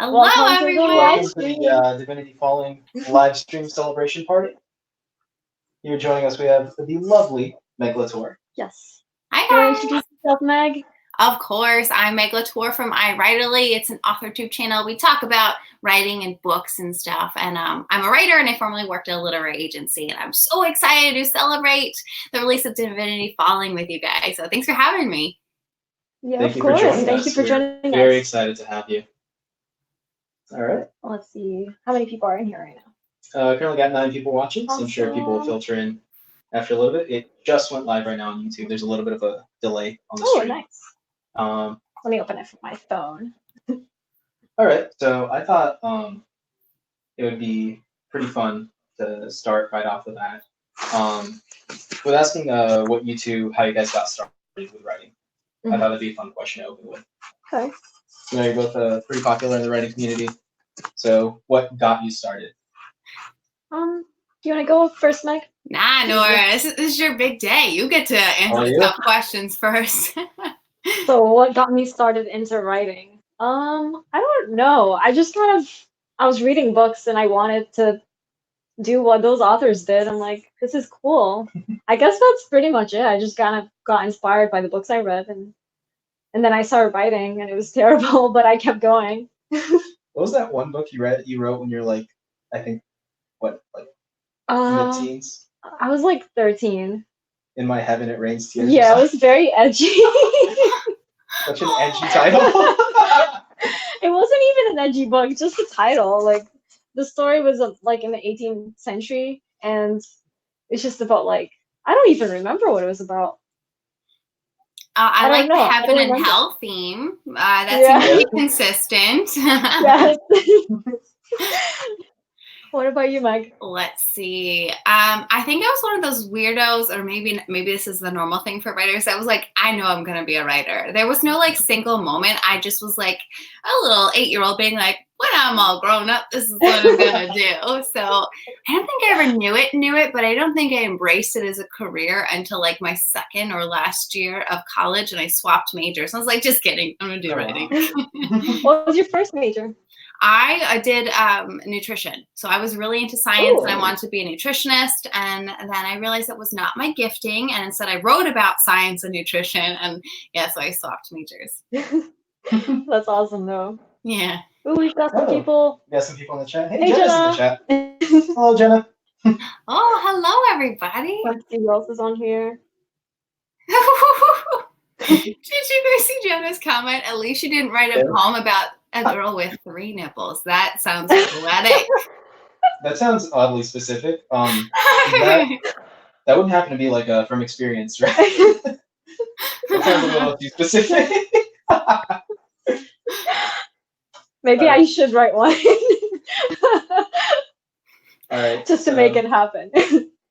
Hello, Welcome to the everyone. live Welcome to the Divinity Falling live stream celebration party. Here joining us, we have the lovely Meg LaTorre. Yes. Hi, Do you want guys. to introduce yourself, Meg? Of course, I'm Meg LaTorre from iWriterly. It's an Authortube channel. We talk about writing and books and stuff. And I'm a writer, and I formerly worked at a literary agency. And I'm so excited to celebrate the release of Divinity Falling with you guys. So thanks for having me. Yeah, Thank of you for course. joining Thank us. you for We're joining us. very excited to have you. All right. Let's see. How many people are in here right now? Currently got 9 people watching, so I'm sure people will Awesome. filter in after a little bit. It just went live right now on YouTube. There's a little bit of a delay on the Oh, stream. nice. Let me open it from my phone. All right, so I thought it would be pretty fun to start right off the bat with asking how you guys got started with writing. I thought it'd be a fun question to open with. Okay. You know, you're both pretty popular in the writing community. So what got you started? Do you want to go first, Meg? Nah, Nour, this is your big day. You get to answer tough questions first. So what got me started into writing? I don't know. I just I was reading books and I wanted to do what those authors did. I'm like, this is cool. I guess that's pretty much it. I just kind of got inspired by the books I read, and then I started writing, and it was terrible, but I kept going. What was that one book you wrote when you're like, I think, mid-teens? I was like 13. In My Heaven It Rains Tears. Yeah, it was very edgy. Such an edgy title. It wasn't even an edgy book, just the title. Like, the story was like in the 18th century, and it's just about like, I don't even remember what it was about. I like the heaven and hell theme. That seems to be consistent. Yes. What about you, Meg? Let's see. I think I was one of those weirdos, or maybe this is the normal thing for writers. I was like, I know I'm gonna be a writer. There was no like single moment. I just was like a little 8-year-old being like, when I'm all grown up, this is what I'm gonna do. So I don't think I ever knew it, but I don't think I embraced it as a career until like my second or last year of college, and I swapped majors. I was like, just kidding, I'm gonna do writing. What was your first major? I did nutrition. So I was really into science. Ooh. And I wanted to be a nutritionist. And then I realized that was not my gifting. And instead I wrote about science and nutrition. And yeah, so I swapped majors. That's awesome though. Yeah. Ooh, we've got some people. We got some people in the chat. Hey, Jenna's in the chat. Hello, Jenna. Oh, hello, everybody. Let's see who else is on here. Did you guys see Jenna's comment? At least she didn't write a poem about a girl with 3 nipples. That sounds poetic. That sounds oddly specific. That wouldn't happen to be like from experience, right? That sounds a little too specific. Maybe I should write one. All right. Just to make it happen.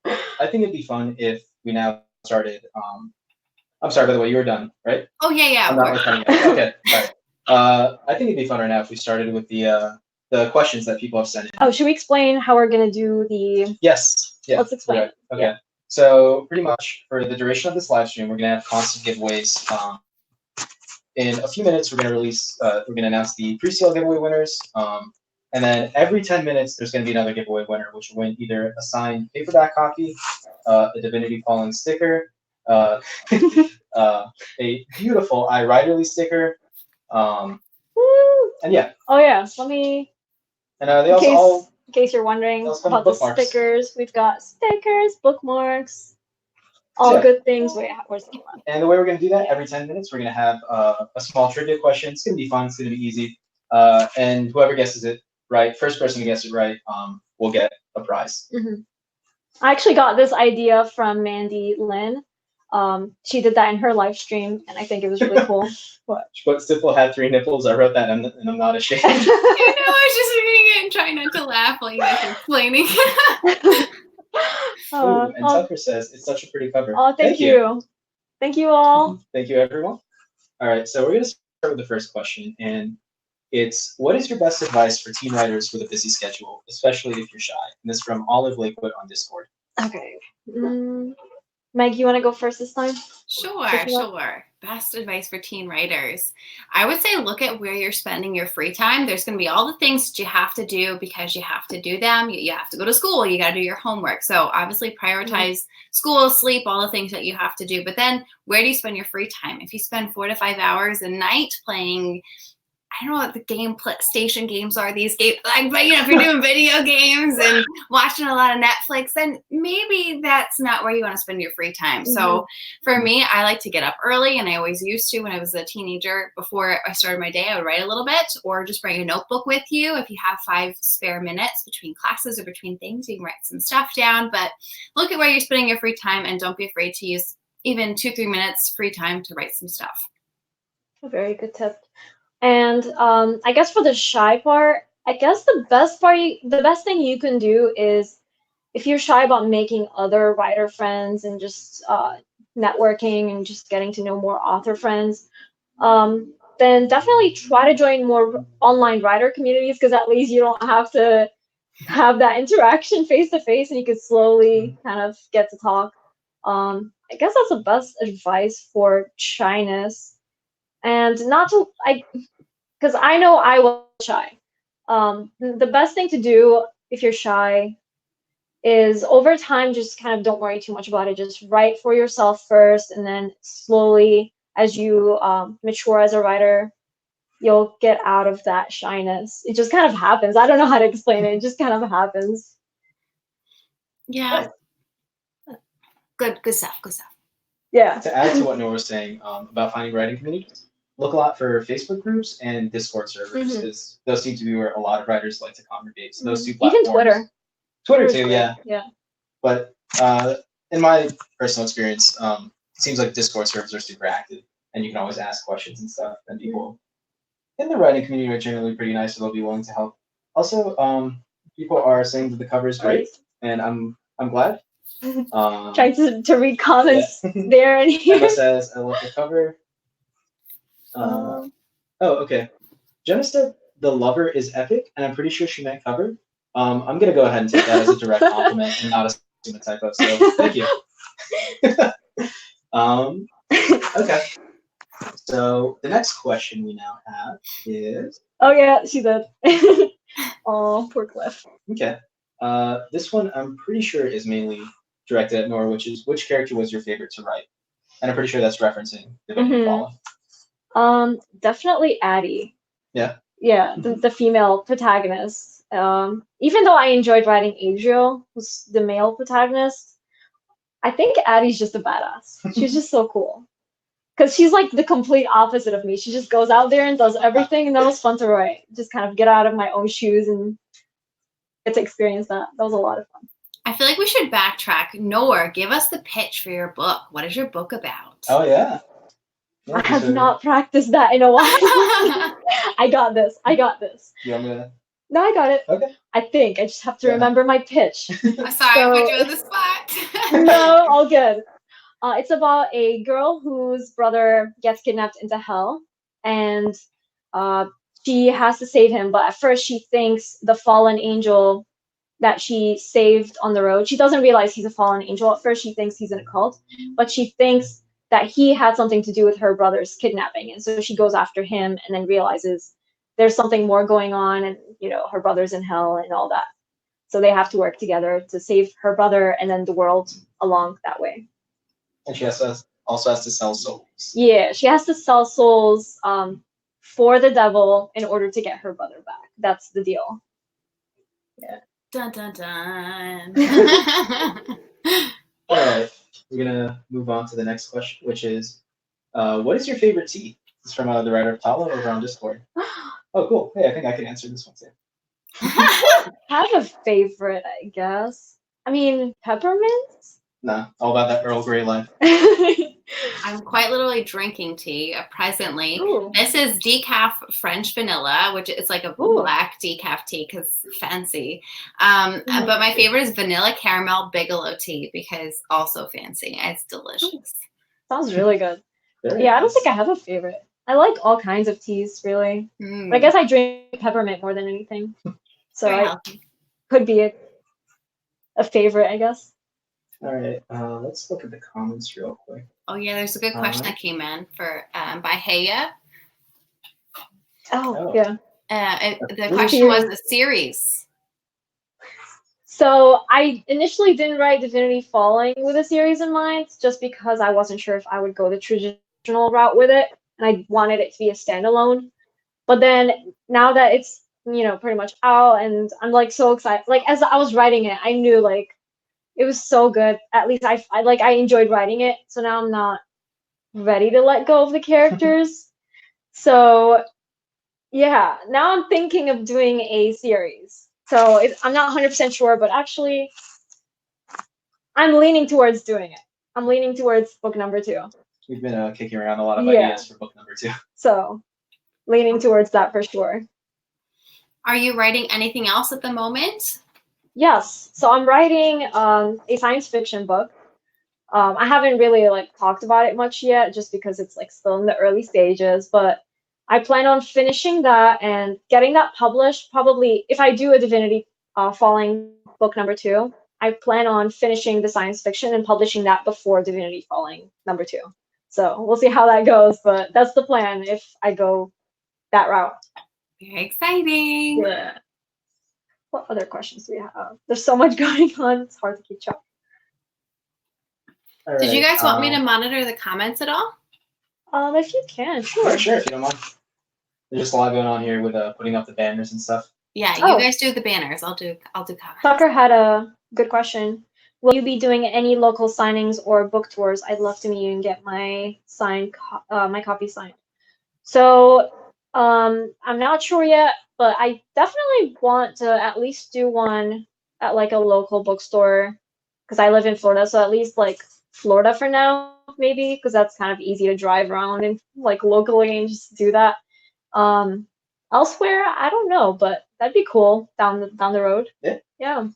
I think it'd be fun if we now started. I'm sorry, by the way, you were done, right? Oh yeah. I'm not okay. All right. I think it'd be fun right now if we started with the questions that people have sent in. Oh, should we explain how we're gonna do the? Yes. Yeah. Let's explain. Right. Okay. Yeah. So pretty much for the duration of this live stream, we're gonna have constant giveaways. In a few minutes, we're gonna announce the pre-sale giveaway winners. And then every 10 minutes, there's gonna be another giveaway winner, which will win either a signed paperback copy, a Divinity Falling sticker, a beautiful iWriterly sticker. And yeah. Oh yeah, let me. And they also in case you're wondering about the stickers, we've got stickers, bookmarks, all good things. Wait, where's the camera? And the way we're gonna do that, every 10 minutes, we're gonna have a small trivia question. It's gonna be fun. It's gonna be easy. And whoever guesses it right, first person to guess it right, will get a prize. I actually got this idea from Mandy Lynn. She did that in her live stream, and I think it was really cool. What? But Stipple had 3 nipples. I wrote that, and I'm not ashamed. I was just reading it and trying not to laugh while you guys were explaining. And Tucker says, it's such a pretty cover. Oh, thank you. Thank you all. Thank you, everyone. All right, so we're going to start with the first question, and it's, what is your best advice for teen writers with a busy schedule, especially if you're shy? And this is from Olive Lakewood on Discord. Okay. Meg, you want to go first this time? Sure. Best advice for teen writers. I would say look at where you're spending your free time. There's going to be all the things that you have to do because you have to do them. You have to go to school. You got to do your homework. So obviously prioritize school, sleep, all the things that you have to do. But then where do you spend your free time? If you spend 4 to 5 hours a night playing, I don't know what the station games are these games. Like, but, if you're doing video games and watching a lot of Netflix, then maybe that's not where you want to spend your free time. So for me, I like to get up early, and I always used to when I was a teenager. Before I started my day, I would write a little bit, or just bring a notebook with you. If you have 5 spare minutes between classes or between things, you can write some stuff down. But look at where you're spending your free time, and don't be afraid to use even 2-3 minutes free time to write some stuff. A very good tip. And I guess for the shy part, I guess the best thing you can do is, if you're shy about making other writer friends and just networking and just getting to know more author friends, then definitely try to join more online writer communities, because at least you don't have to have that interaction face to face, and you can slowly kind of get to talk. I guess that's the best advice for shyness. And because I know I was shy. The best thing to do if you're shy is, over time, just kind of don't worry too much about it. Just write for yourself first, and then slowly, as you mature as a writer, you'll get out of that shyness. It just kind of happens. I don't know how to explain it. It just kind of happens. Yeah. Good stuff. Yeah. To add to what Nour was saying about finding writing communities, look a lot for Facebook groups and Discord servers, because those seem to be where a lot of writers like to congregate. So those 2 platforms. Even Twitter. Twitter too, yeah. Yeah. But in my personal experience, it seems like Discord servers are super active, and you can always ask questions and stuff. And people in the writing community are generally pretty nice, so they'll be willing to help. Also, people are saying that the cover is great, and I'm glad. Trying to read comments there and here. Emma says, I love the cover. Okay. Jenna said the lover is epic, and I'm pretty sure she meant cover. I'm gonna go ahead and take that as a direct compliment and not assume a typo. So thank you. Okay. So the next question we now have is. Oh yeah, she did. Oh, poor Cliff. Okay. This one I'm pretty sure is mainly directed at Nour, which is, which character was your favorite to write? And I'm pretty sure that's referencing Divinity Falling. Definitely Addie. Yeah. Yeah, the female protagonist. Even though I enjoyed writing Adriel, who's the male protagonist, I think Addie's just a badass. She's just so cool. Because she's like the complete opposite of me. She just goes out there and does everything, and that was fun to write. Just kind of get out of my own shoes and get to experience that. That was a lot of fun. I feel like we should backtrack. Nour, give us the pitch for your book. What is your book about? Oh, yeah. I have not practiced that in a while. I got this. You want me to? No, I got it. Okay. I think. I just have to remember my pitch. I'm sorry, I put you on the spot. No, all good. It's about a girl whose brother gets kidnapped into hell, and she has to save him. But at first, she thinks the fallen angel that she saved on the road, she doesn't realize he's a fallen angel. At first, she thinks he's in a cult, but she thinks that he had something to do with her brother's kidnapping. And so she goes after him, and then realizes there's something more going on, and her brother's in hell and all that. So they have to work together to save her brother and then the world along that way. And she also has to sell souls. Yeah, she has to sell souls for the devil in order to get her brother back. That's the deal. Yeah. Dun dun dun. All right, we're gonna move on to the next question, which is, what is your favorite tea? It's from the writer of Tala over on Discord. Oh, cool. Hey, I think I can answer this one too. I have a favorite, I guess. I mean, peppermint? Nah, all about that Earl Grey life. I'm quite literally drinking tea presently. Ooh. This is decaf French vanilla, which is like a black decaf tea because fancy. But my favorite is vanilla caramel Bigelow tea because also fancy. It's delicious. Sounds really good. Very Yeah, I don't nice. think I have a favorite. I like all kinds of teas, really. But I guess I drink peppermint more than anything. So Very I healthy. could be a favorite, I guess. All right, let's look at the comments real quick. Oh yeah, there's a good question that came in for by Heya. Oh, yeah. The question was a series. So I initially didn't write Divinity Falling with a series in mind, just because I wasn't sure if I would go the traditional route with it, and I wanted it to be a standalone. But then now that it's, you know, pretty much out, and I'm like so excited. Like as I was writing it, I knew like it was so good. At least I enjoyed writing it. So now I'm not ready to let go of the characters. So yeah, now I'm thinking of doing a series. So I'm not 100% sure, but actually, I'm leaning towards doing it. I'm leaning towards book number 2. We've been kicking around a lot of ideas for book number 2. So, leaning towards that for sure. Are you writing anything else at the moment? Yes. So I'm writing a science fiction book. I haven't really like talked about it much yet, just because it's like still in the early stages. But I plan on finishing that and getting that published. Probably, if I do a Divinity Falling book number 2, I plan on finishing the science fiction and publishing that before Divinity Falling number 2. So we'll see how that goes, but that's the plan if I go that route. Very exciting. Yeah. What other questions do we have? There's so much going on, it's hard to keep track. All Did you right, guys want me to monitor the comments at all? If you can, sure. Sure, if you don't mind. There's just a lot going on here with putting up the banners and stuff. Yeah, you guys do the banners. I'll do comments. Tucker had a good question. Will you be doing any local signings or book tours? I'd love to meet you and get my my copy signed. So I'm not sure yet, but I definitely want to at least do one at like a local bookstore, because I live in Florida, so at least like Florida for now, maybe, because that's kind of easy to drive around and like locally and just do that. Elsewhere, I don't know, but that'd be cool down the road. Yeah.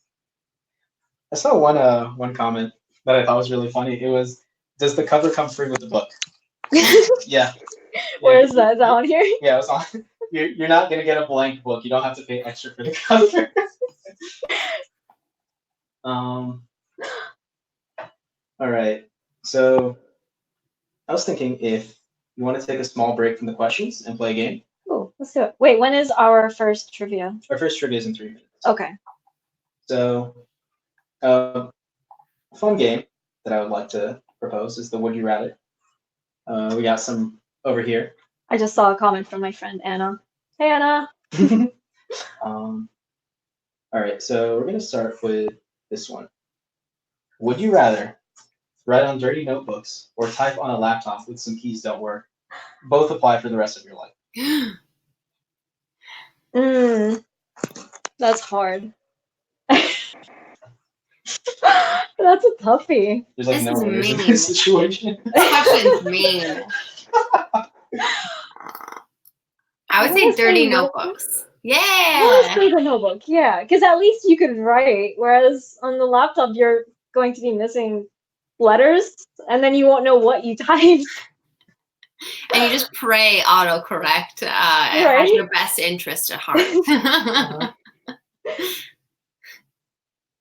I saw one comment that I thought was really funny. It was, "Does the cover come free with the book?" Yeah. Where is that? Is that on here? Yeah, it was on. You're not gonna get a blank book. You don't have to pay extra for the cover. All right. So I was thinking if you want to take a small break from the questions and play a game. Oh, let's do it. Wait, when is our first trivia? Our first trivia is in 3 minutes. Okay. So, a fun game that I would like to propose is the Would You Rather. We got some over here. I just saw a comment from my friend Anna. Hey, Anna. All right, so we're gonna start with this one. Would you rather write on dirty notebooks or type on a laptop with some keys don't work? Both apply for the rest of your life. That's hard. That's a toughie. There's like This no is winners in mean. this situation. This question's mean. I would say dirty notebooks. Yeah. Let's say the notebook. Yeah, because at least you could write, whereas on the laptop you're going to be missing letters, and then you won't know what you typed. And you just pray autocorrect has your best interest at heart.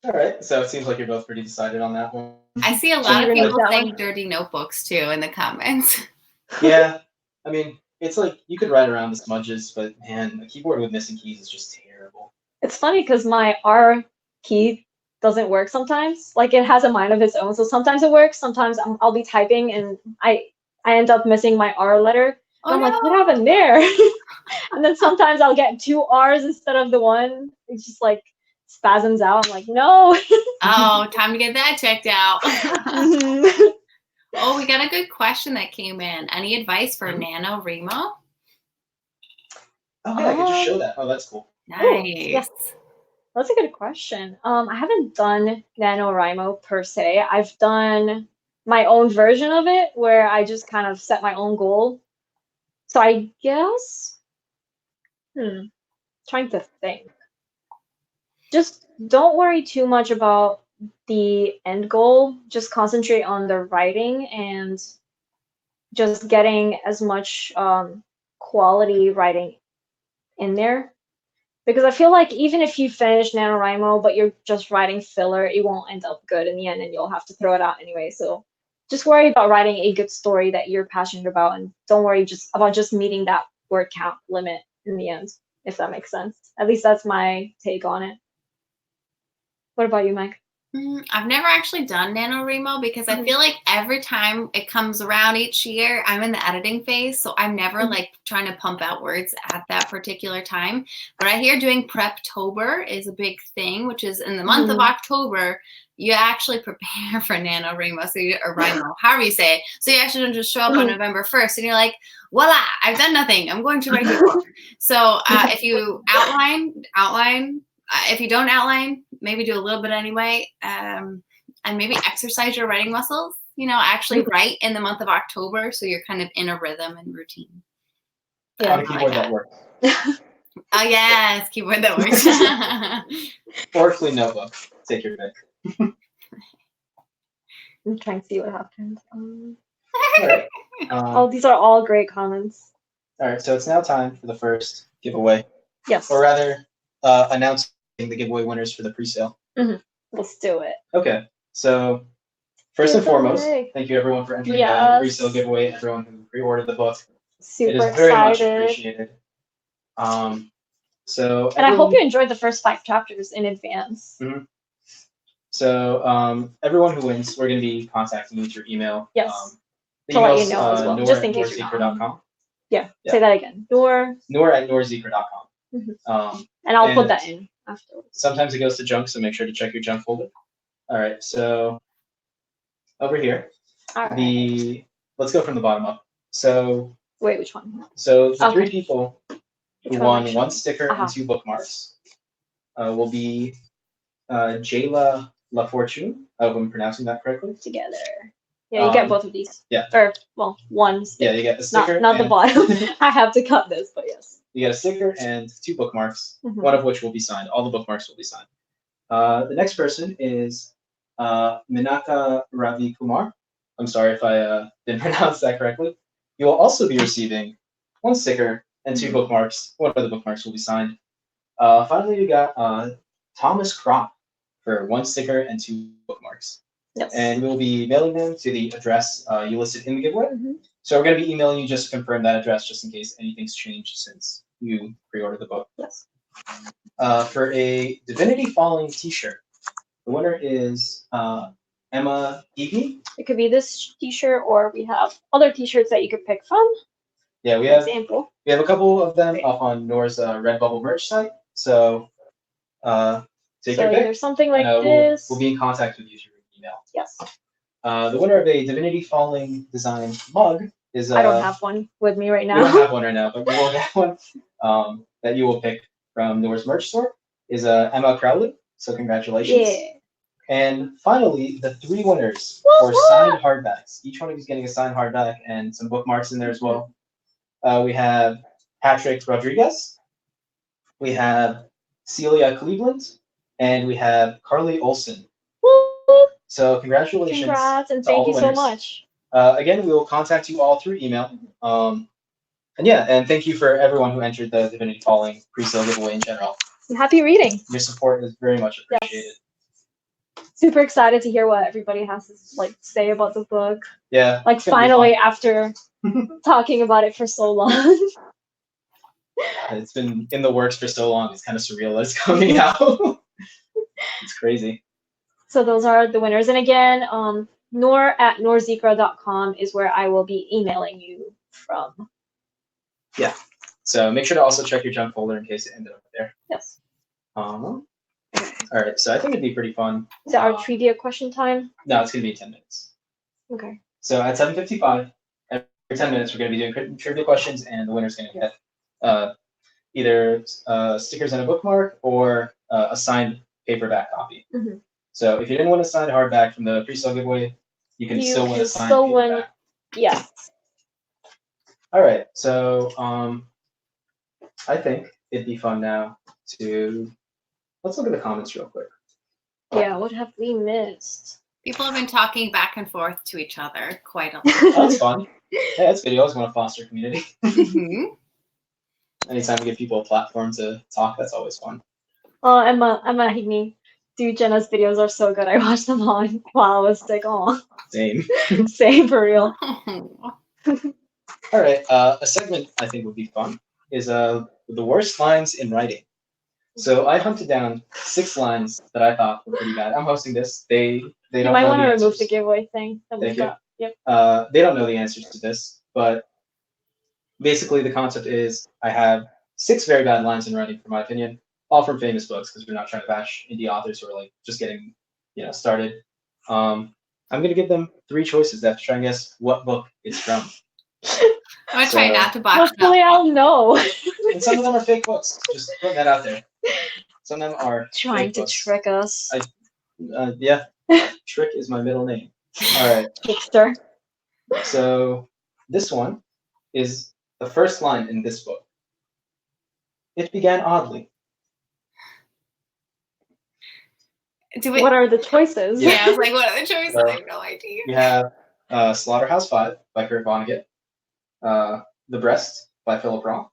All right, so it seems like you're both pretty decided on that one. I see a lot of people saying dirty notebooks too in the comments. Yeah, I mean, it's like you could write around the smudges, but man, a keyboard with missing keys is just terrible. It's funny because my R key doesn't work sometimes. Like it has a mind of its own, so sometimes it works. Sometimes I'll be typing and I end up missing my R letter. And I'm like, what happened there? And then sometimes I'll get 2 R's instead of the one. It's just like spasms out. I'm like, no. Oh, time to get that checked out. Oh, we got a good question that came in. Any advice for NaNoWriMo? Oh, yeah, I could just show that. Oh, that's cool. Nice. Yes. That's a good question. I haven't done NaNoWriMo per se. I've done my own version of it where I just kind of set my own goal. So I guess, trying to think. Just don't worry too much about the end goal. Just concentrate on the writing and just getting as much quality writing in there. Because I feel like even if you finish NaNoWriMo, but you're just writing filler, it won't end up good in the end, and you'll have to throw it out anyway. So just worry about writing a good story that you're passionate about, and don't worry about just meeting that word count limit in the end, if that makes sense. At least that's my take on it. What about you, Mike? I've never actually done NaNoWriMo because I feel like every time it comes around each year, I'm in the editing phase. So I'm never like trying to pump out words at that particular time. But I hear doing Preptober is a big thing, which is in the month of October, you actually prepare for NaNoWriMo, or Rimo, however you say it. So you actually don't just show up on November 1st and you're like, voila, I've done nothing. I'm going to write a book. So if you outline, if you don't outline, maybe do a little bit anyway, and maybe exercise your writing muscles. You know, actually write in the month of October, so you're kind of in a rhythm and routine. On a keyboard that works. Oh yes, keyboard that works. Or a clean notebook. Take your pick. I'm trying to see what happened. All right. Oh, these are all great comments. All right, so it's now time for the first giveaway. Yes. Or rather, announcing the giveaway winners for the pre-sale. Let's do it. Okay, so first and foremost, thank you everyone for entering the pre-sale giveaway. Everyone who pre-ordered the book, super it is excited. very much appreciated. So and I hope you enjoyed the first 5 chapters in advance. So everyone who wins, we're going to be contacting you through email. Yes. The to email's, let you know as well, Nour just in at case you're not. Zikra.com. Yeah, say that again. Nour at nourzikra.com. And I'll put that in afterwards. Sometimes it goes to junk, so make sure to check your junk folder. All right, so over here, let's go from the bottom up. So wait, which one? So the 3 people who won 1 sticker and 2 bookmarks will be Jayla LaFortune. I hope I'm pronouncing that correctly. Together. Yeah, you get both of these. Yeah. Or, well, 1 sticker. Yeah, you get a sticker. Not the bottom. I have to cut this, but yes. You get a sticker and 2 bookmarks, one of which will be signed. All the bookmarks will be signed. The next person is Minaka Ravi Kumar. I'm sorry if I didn't pronounce that correctly. You will also be receiving 1 sticker and 2 bookmarks. One of the bookmarks will be signed. Finally, we got Thomas Crop for 1 sticker and 2 bookmarks. Yes. And we will be mailing them to the address you listed in the giveaway. So we're going to be emailing you just to confirm that address, just in case anything's changed since you pre-ordered the book. Yes. For a Divinity Falling T-shirt, the winner is Emma Iggy. It could be this T-shirt, or we have other T-shirts that you could pick from. Yeah, we have. Example. We have a couple of them up on Nour's Redbubble merch site. So take your pick. Either something like this. We'll be in contact with you through email. Yes. The winner of a Divinity Falling design mug is. I don't have one with me right now. We don't have one right now, but we will get one that you will pick from Nour's merch store. Is Emma Crowley. So congratulations. Yeah. And finally, the 3 winners for signed hardbacks. Each one of you is getting a signed hardback and some bookmarks in there as well. We have Patrick Rodriguez. We have Celia Cleveland. And we have Carly Olson. So congratulations. Congrats, and thank you so much. Again, we will contact you all through email. And yeah, and thank you for everyone who entered the Divinity Falling pre-sale giveaway in general. And happy reading. Your support is very much appreciated. Yes. Super excited to hear what everybody has to say about the book. Yeah. Finally, after talking about it for so long. It's been in the works for so long. It's kind of surreal that it's coming out. It's crazy. So those are the winners. And again, Nour at nourzikra.com is where I will be emailing you from. Yeah. So make sure to also check your junk folder in case it ended up there. Yes. All right. So I think it'd be pretty fun. Is that our trivia question time? No, it's going to be 10 minutes. Okay. So at 7:55, every 10 minutes, we're going to be doing trivia questions, and the winner's going to get either stickers and a bookmark or a signed paperback copy. So if you didn't win a signed hardback from the pre-sale giveaway, you can still win a signed paperback. Yeah. All right. So I think it'd be fun now to let's look at the comments real quick. Yeah. What have we missed? People have been talking back and forth to each other quite a lot. That's fun. Yeah, that's good. You always want to foster community. Anytime we give people a platform to talk, that's always fun. Oh, Emma Higny. Dude, Jenna's videos are so good. I watched them on while I was sick. Oh, Same. same for real. All right. A segment I think would be fun is the worst lines in writing. So I hunted down 6 lines that I thought were pretty bad. I'm hosting this. They don't You might know want the to remove answers. the giveaway thing that we Thank you. got. Yep. They don't know the answers to this, but basically the concept is I have 6 very bad lines in writing, for my opinion, all from famous books because we're not trying to bash indie authors who are like just getting started. I'm gonna give them 3 choices. They have to try and guess what book it's from. I'm gonna try not to box Hopefully, I'll know. And some of them are fake books. Just putting that out there. Some of them are Trying fake to books. trick us. Yeah, Trick is my middle name. All right. Trickster. So this one is the first line in this book. It began oddly. What are the choices? Yeah, I was like, what are the choices? I have no idea. You have Slaughterhouse 5 by Kurt Vonnegut, The Breast by Philip Roth,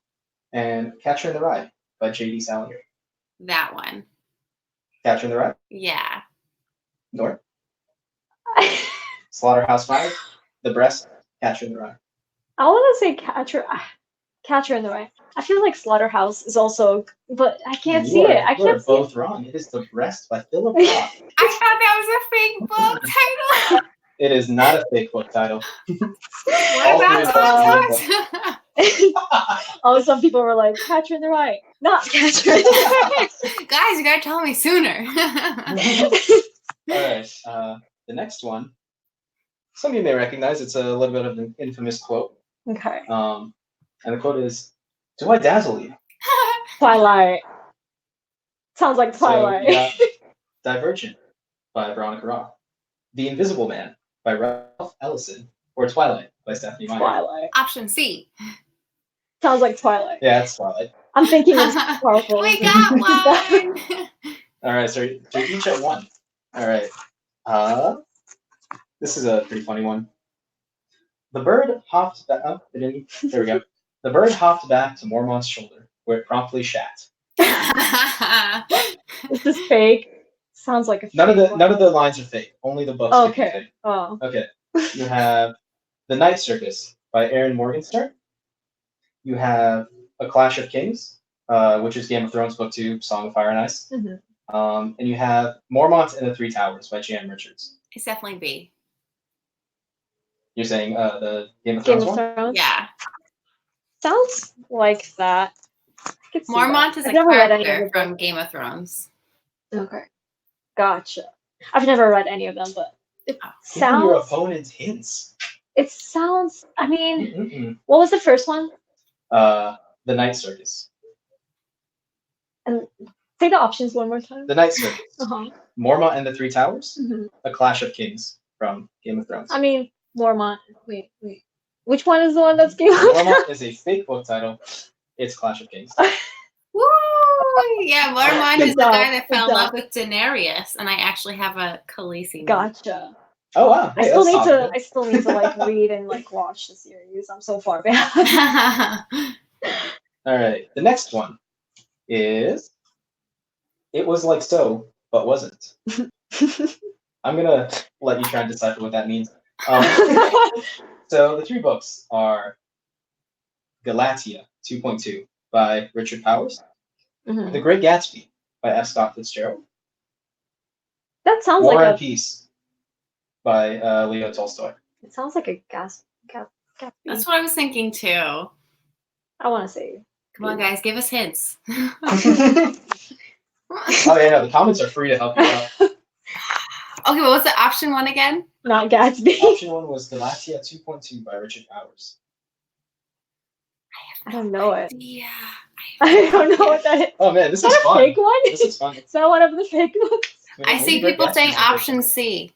and Catcher in the Rye by J.D. Salinger. That one. Catcher in the Rye? Yeah. Nour? Slaughterhouse 5, The Breast, Catcher in the Rye. I want to say Catcher in the Rye. I feel like Slaughterhouse is also, but I can't see it. I can't see both wrong. It is The Breast by Philip Roth. I thought that was a fake book title. It is not a fake book title. What about Oh, some people were like, Catcher in the Rye. Not Catcher in the Rye. Guys, you gotta tell me sooner. All right. The next one, some of you may recognize. It's a little bit of an infamous quote. Okay. And the quote is, "Do I dazzle you?" Twilight. Sounds like Twilight. So, yeah, Divergent by Veronica Roth, The Invisible Man by Ralph Ellison, or Twilight by Stephanie Meyer. Twilight. Option C. Sounds like Twilight. Yeah, it's Twilight. I'm thinking it's powerful. We got one. All right, so you're each at 1. All right. This is a pretty funny one. The bird hopped back. Oh, there we go. The bird hopped back to Mormont's shoulder, where it promptly shat. This is fake. Sounds like a fake None of one. the lines are fake. Only the books. Okay. Are fake. Oh. Okay. You have The Night Circus by Aaron Morgenstern. You have A Clash of Kings, which is Game of Thrones book 2, Song of Fire and Ice. Mm-hmm. And you have Mormont and the Three Towers by J.M. Richards. It's definitely B. You're saying the Game of Thrones one? Thrones? Yeah. Sounds like that. Mormont is a character from Game of Thrones. Okay. Gotcha. I've never read any of them, but it sounds... Give your opponent's hints. It sounds... I mean, what was the first one? The Night Circus. And say the options one more time. The Night Circus. Mormont and the Three Towers. Mm-hmm. A Clash of Kings from Game of Thrones. I mean, Mormont. Wait. Which one is the one that's Game of Thrones? Mormont is a fake book title. It's Clash of Kings. Woo! Yeah, Mormont is the guy that fell in love with Daenerys, and I actually have a Khaleesi. Gotcha. Oh wow! Hey, I still need to like read and like watch the series. I'm so far behind. All right, the next one is "It was like so, but wasn't." I'm gonna let you try and decipher what that means. So the 3 books are Galatea 2.2 by Richard Powers, The Great Gatsby by F. Scott Fitzgerald, that sounds War like and Peace by Leo Tolstoy. It sounds like a Gatsby. That's what I was thinking too. I want to say. Come on, guys, give us hints. Oh yeah, no, the comments are free to help you out. Okay, what was the option 1 again? Not Gatsby. Option 1 was Galatea 2.2 by Richard Powers. I don't know it. Yeah. I don't know what that is. Oh man, this is is that fun. A fake one? This is fun. It's not one of the fake ones. I see people saying option C.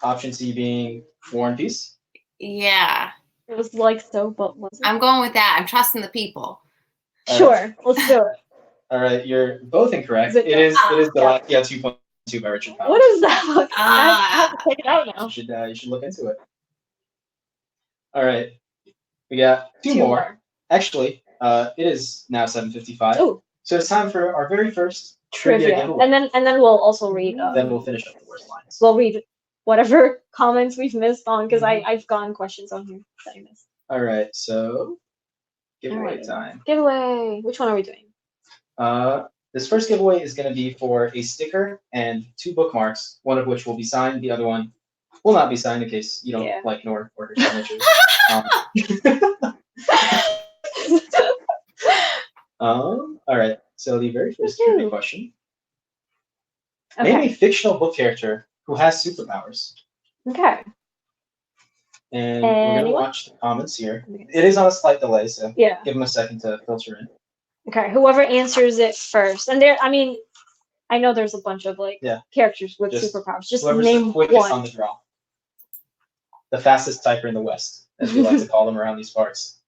Option C being War and Peace. Yeah. It was like so, but wasn't. I'm going with that. I'm trusting the people. Sure, let's do it. All right, you're both incorrect. It is Galatea 2.2 by Richard Powers. What is that? I have to check it out now. You should look into it. All right, we got two more. Actually, it is now 7:55. Oh, So it's time for our very first trivia giveaway. and then we'll also read. Then we'll finish up the worst lines. We'll read whatever comments we've missed on because Mhm. I've gotten questions on here that I missed. All right, so giveaway Alright. time. Giveaway. Which one are we doing? This first giveaway is going to be for a sticker and 2 bookmarks, one of which will be signed, the other one will not be signed in case you don't like Nour or her signature. All right, so the very first trivia question. Name a fictional book character who has superpowers. Okay. And we're going to Anyone? watch the comments here. It is on a slight delay, so Yeah. give them a second to filter in. Okay. Whoever answers it first, and there, I mean, I know there's a bunch of characters with superpowers. Just whoever's name the quickest one. on the draw. The fastest typer in the West, as we like to call them around these parts.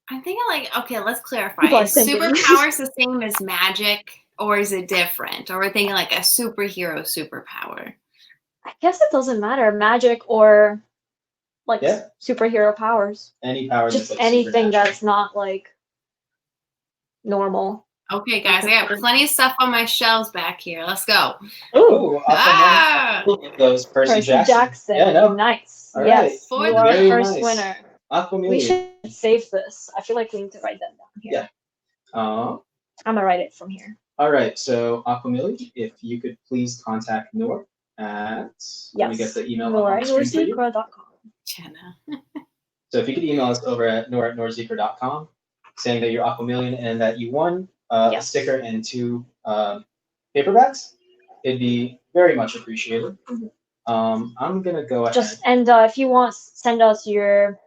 I'm thinking okay, let's clarify. People are Is thinking. superpowers the same as magic, or is it different? Or we're thinking like a superhero superpower? I guess it doesn't matter, magic or superhero powers. Any power. Just that's, like, anything that's not normal. Okay, guys, I got plenty of stuff on my shelves back here. Let's go. Ooh, those Percy Jackson. Yeah, no. Nice. All yes, right. you are the first winner. Aquamelia. We should save this. I feel like we need to write that down here. Yeah. I'm gonna write it from here. All right, so Aquamelia, if you could please contact Nour at let me get the email. Nour@nourzikra.com. Jenna. So if you could email us over at nour@nourzikra.com saying that you're Aquamelian and that you won a sticker and 2 paperbacks, it'd be very much appreciated. Mm-hmm. I'm gonna go ahead. If you want, send us your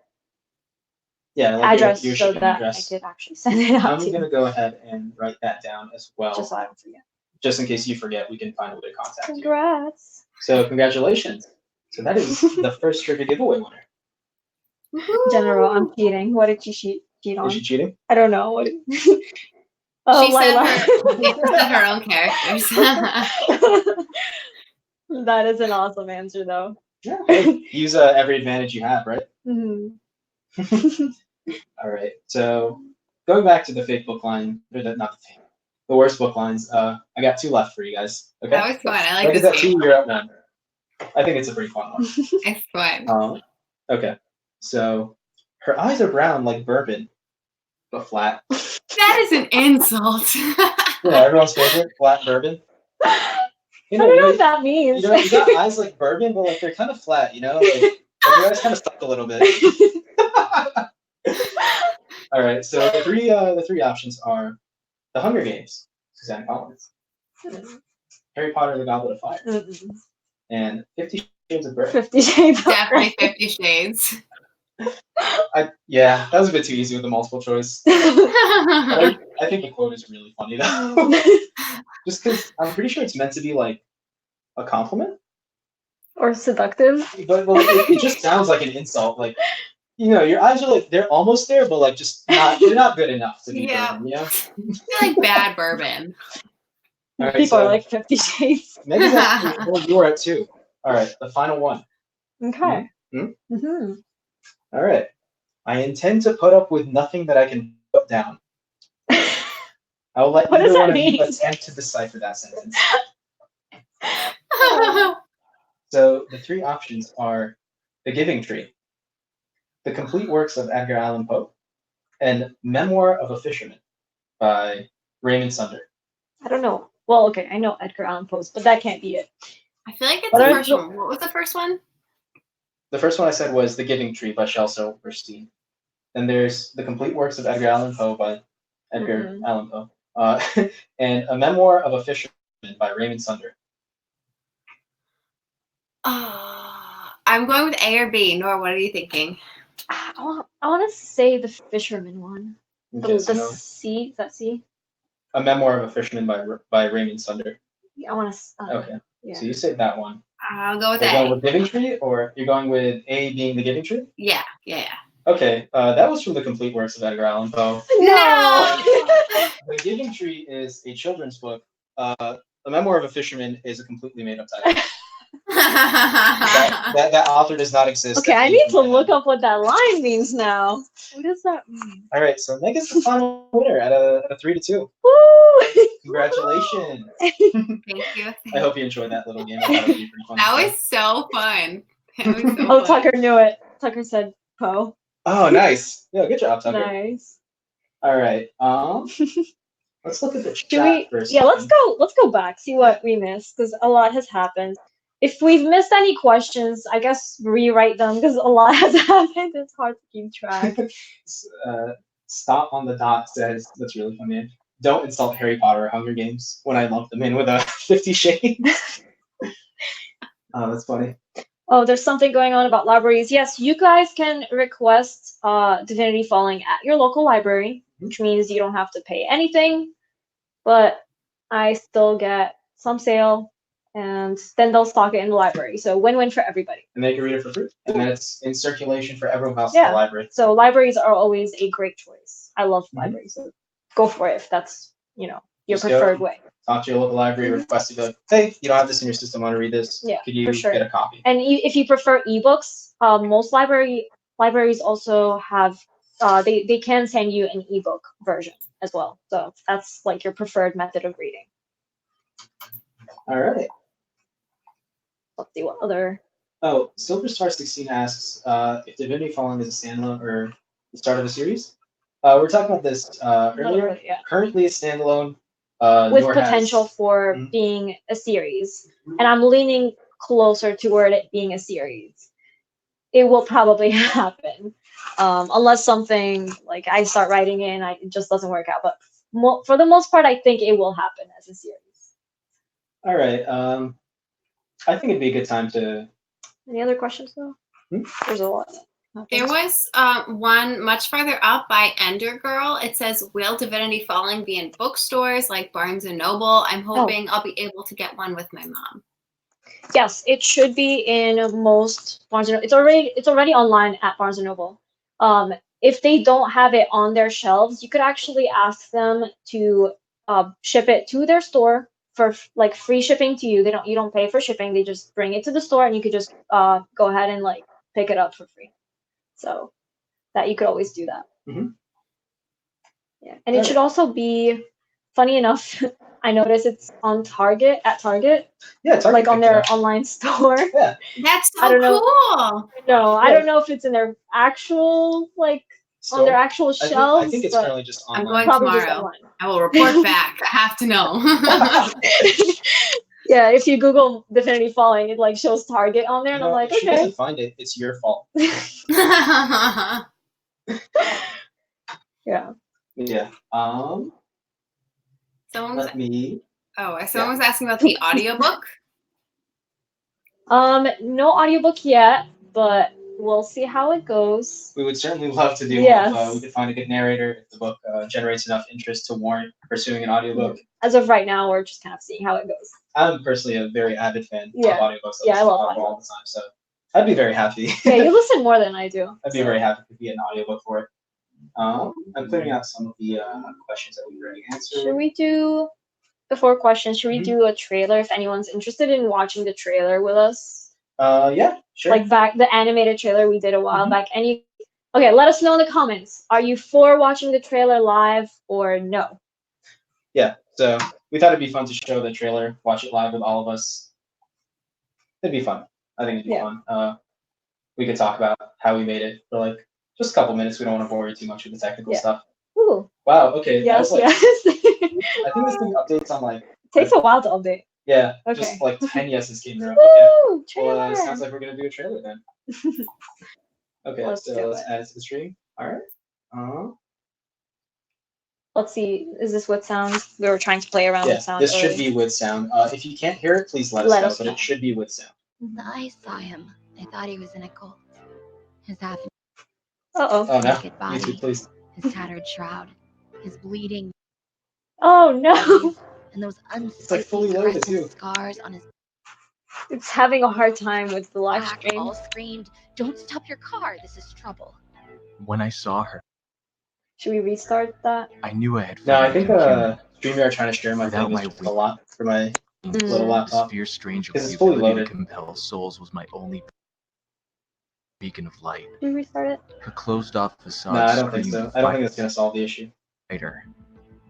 address your so that address. I could actually send it out. I'm gonna go ahead and write that down as well. Just so I don't forget. Just in case you forget, we can find a way to contact Congrats. you. So congratulations. So that is the first trivia giveaway winner. General, I'm cheating. What did you cheat on? Is she cheating? I don't know. What? She said her own characters. That is an awesome answer, though. Yeah. Hey, use every advantage you have, right? Mm-hmm. All right. So going back to the fake book line, or not the fake, the worst book lines. I got 2 left for you guys. Okay. That was fun. I like this game. 2, you're at 1. I think it's a pretty fun one. It's fun. Okay. So her eyes are brown like bourbon, but flat. That is an insult. Yeah, everyone's favorite, flat bourbon. I don't know what that means. You got eyes like bourbon, but they're kind of flat. Like your eyes kind of suck a little bit. All right. So the three options are The Hunger Games, Suzanne Collins, Harry Potter and the Goblet of Fire, and 50 Shades of Grey. 50 Shades. Definitely 50 Shades. Yeah, that was a bit too easy with the multiple choice. I think the quote is really funny though. Just because I'm pretty sure it's meant to be like a compliment or seductive. But it just sounds like an insult. Like, your eyes are they're almost there, but they're not good enough to be bourbon. They're like bad bourbon. All right, people are like 50 Shades. Maybe you were at 2. All right, the final one. Okay. Mm-hmm. All right. I intend to put up with nothing that I can put down. I will let either one of you attempt to decipher that sentence. So the 3 options are The Giving Tree, The Complete Works of Edgar Allan Poe, and Memoir of a Fisherman by Raymond Sunder. I don't know. Well, okay, I know Edgar Allan Poe, but that can't be it. I feel like it's the first one. What was the first one? The first one I said was The Giving Tree by Shel Silverstein. Then there's The Complete Works of Edgar Allan Poe by Edgar Allan Poe. And A Memoir of a Fisherman by Raymond Sunder. I'm going with A or B. Nour, what are you thinking? I want to say the fisherman one. Okay, the C, is that C? A Memoir of a Fisherman by Raymond Sunder. Yeah, I want to. Okay. Yeah. So you say that one. I'll go with You're A. going with Giving Tree, or you're going with A being The Giving Tree? Yeah. Okay, that was from The Complete Works of Edgar Allan Poe. No! The Giving Tree is a children's book. A Memoir of a Fisherman is a completely made-up title. That author does not exist. Okay, I need to look up what that line means now. What does that mean? All right, so Meg is the final winner at a 3-2. Woo! Congratulations. Thank you. I hope you enjoyed that little game. I thought it would be pretty fun. That was so fun. That was so Oh, fun. Tucker knew it. Tucker said Poe. Oh, nice. Yeah, good job, Tucker. Nice. All right. Let's look at the Should chat we? first. Yeah, let's go back. See what we missed because a lot has happened. If we've missed any questions, I guess rewrite them because a lot has happened. It's hard to keep track. Stop on the dot says, that's really funny. Don't insult Harry Potter or Hunger Games when I lump them in with a 50 Shades. Oh, that's funny. Oh, there's something going on about libraries. Yes, you guys can request Divinity Falling at your local library, which means you don't have to pay anything, but I still get some sale, and then they'll stock it in the library. So win-win for everybody. And they can read it for free. And then it's in circulation for everyone else Yeah. in the library. So libraries are always a great choice. I love libraries. So go for it if that's, your Just preferred go. way. Talk to your local library, request to be like, hey, you don't have this in your system, I want to read this. Yeah, Could you for sure. get a copy? And if you prefer ebooks, most libraries also have they can send you an ebook version as well. So that's like your preferred method of reading. All right. Let's see what other. Oh, Silverstar16 asks if Divinity Falling is a standalone or the start of a series. We're talking about this earlier. Yeah. Currently a standalone. With Nour potential has, for being a series, and I'm leaning closer toward it being a series. It will probably happen, unless something like I start writing it and it just doesn't work out. But for the most part, I think it will happen as a series. All right. I think it'd be a good time to. Any other questions though? There's a lot. There was one much farther up by Ender Girl. It says, will Divinity Falling be in bookstores like Barnes & Noble? I'm hoping I'll be able to get one with my mom. Yes, it should be in most Barnes & Noble. It's already online at Barnes & Noble. If they don't have it on their shelves, you could actually ask them to ship it to their store for like free shipping to you. You don't pay for shipping. They just bring it to the store and you could just go ahead and like pick it up for free. So that you could always do that. Yeah, and it should also be, funny enough, I noticed it's on Target. Yeah, Target. Like on their online store. Yeah. That's so I don't know. cool. No, I don't know if it's in their actual on their actual shelves. I think it's currently just online. I'm going probably tomorrow. just online. I will report back. I have to know. Yeah, if you Google Divinity Falling, it like shows Target on there, and I'm like, if she okay. doesn't find it, it's your fault. Yeah. Yeah. Someone was was asking about the audiobook. No audiobook yet, but we'll see how it goes. We would certainly love to do Yes. we could find a good narrator if the book generates enough interest to warrant pursuing an audiobook. As of right now, we're just kind of seeing how it goes. I'm personally a very avid fan of audiobooks. Yeah, I love audiobooks all the time, so I'd be very happy. Yeah, you listen more than I do. I'd be very happy to be an audiobook for it. I'm clearing out some of the questions that we've already answered. Should we do the 4 questions? Should we do a trailer if anyone's interested in watching the trailer with us? Yeah, sure. Like the animated trailer we did a while back. Okay, let us know in the comments. Are you for watching the trailer live or no? Yeah, so we thought it'd be fun to show the trailer, watch it live with all of us. It'd be fun. I think it'd be fun. We could talk about how we made it for like just a couple minutes. We don't want to bore you too much with the technical stuff. Ooh. Wow, okay. Yes, I think this thing updates on like... It takes a while to update. Yeah, okay. Just like 10 yeses came through. Woo! Okay. Well, it sounds like we're going to do a trailer then. Okay, let's add it to the stream. All right. Let's see. Is this with sound? We were trying to play around with sound. This should be with sound. If you can't hear it, please let us know, but it should be with sound. I saw him. I thought he was in a cult. His half naked body, YouTube, please. his tattered shroud, his bleeding. Oh no! And those fully loaded too. Scars on his. It's having a hard time with the live stream. All screamed, "Don't stop your car! This is trouble." When I saw her, should we restart that? I knew I had. No, I think StreamYard trying to share my thing my is a lot for my little laptop. This fierce strange Because with it's the fully ability loaded. to compel souls was my only beacon of light. Did you restart it? Her closed-off facade No, I don't think screamed so. I don't think that's gonna solve the issue. fighter,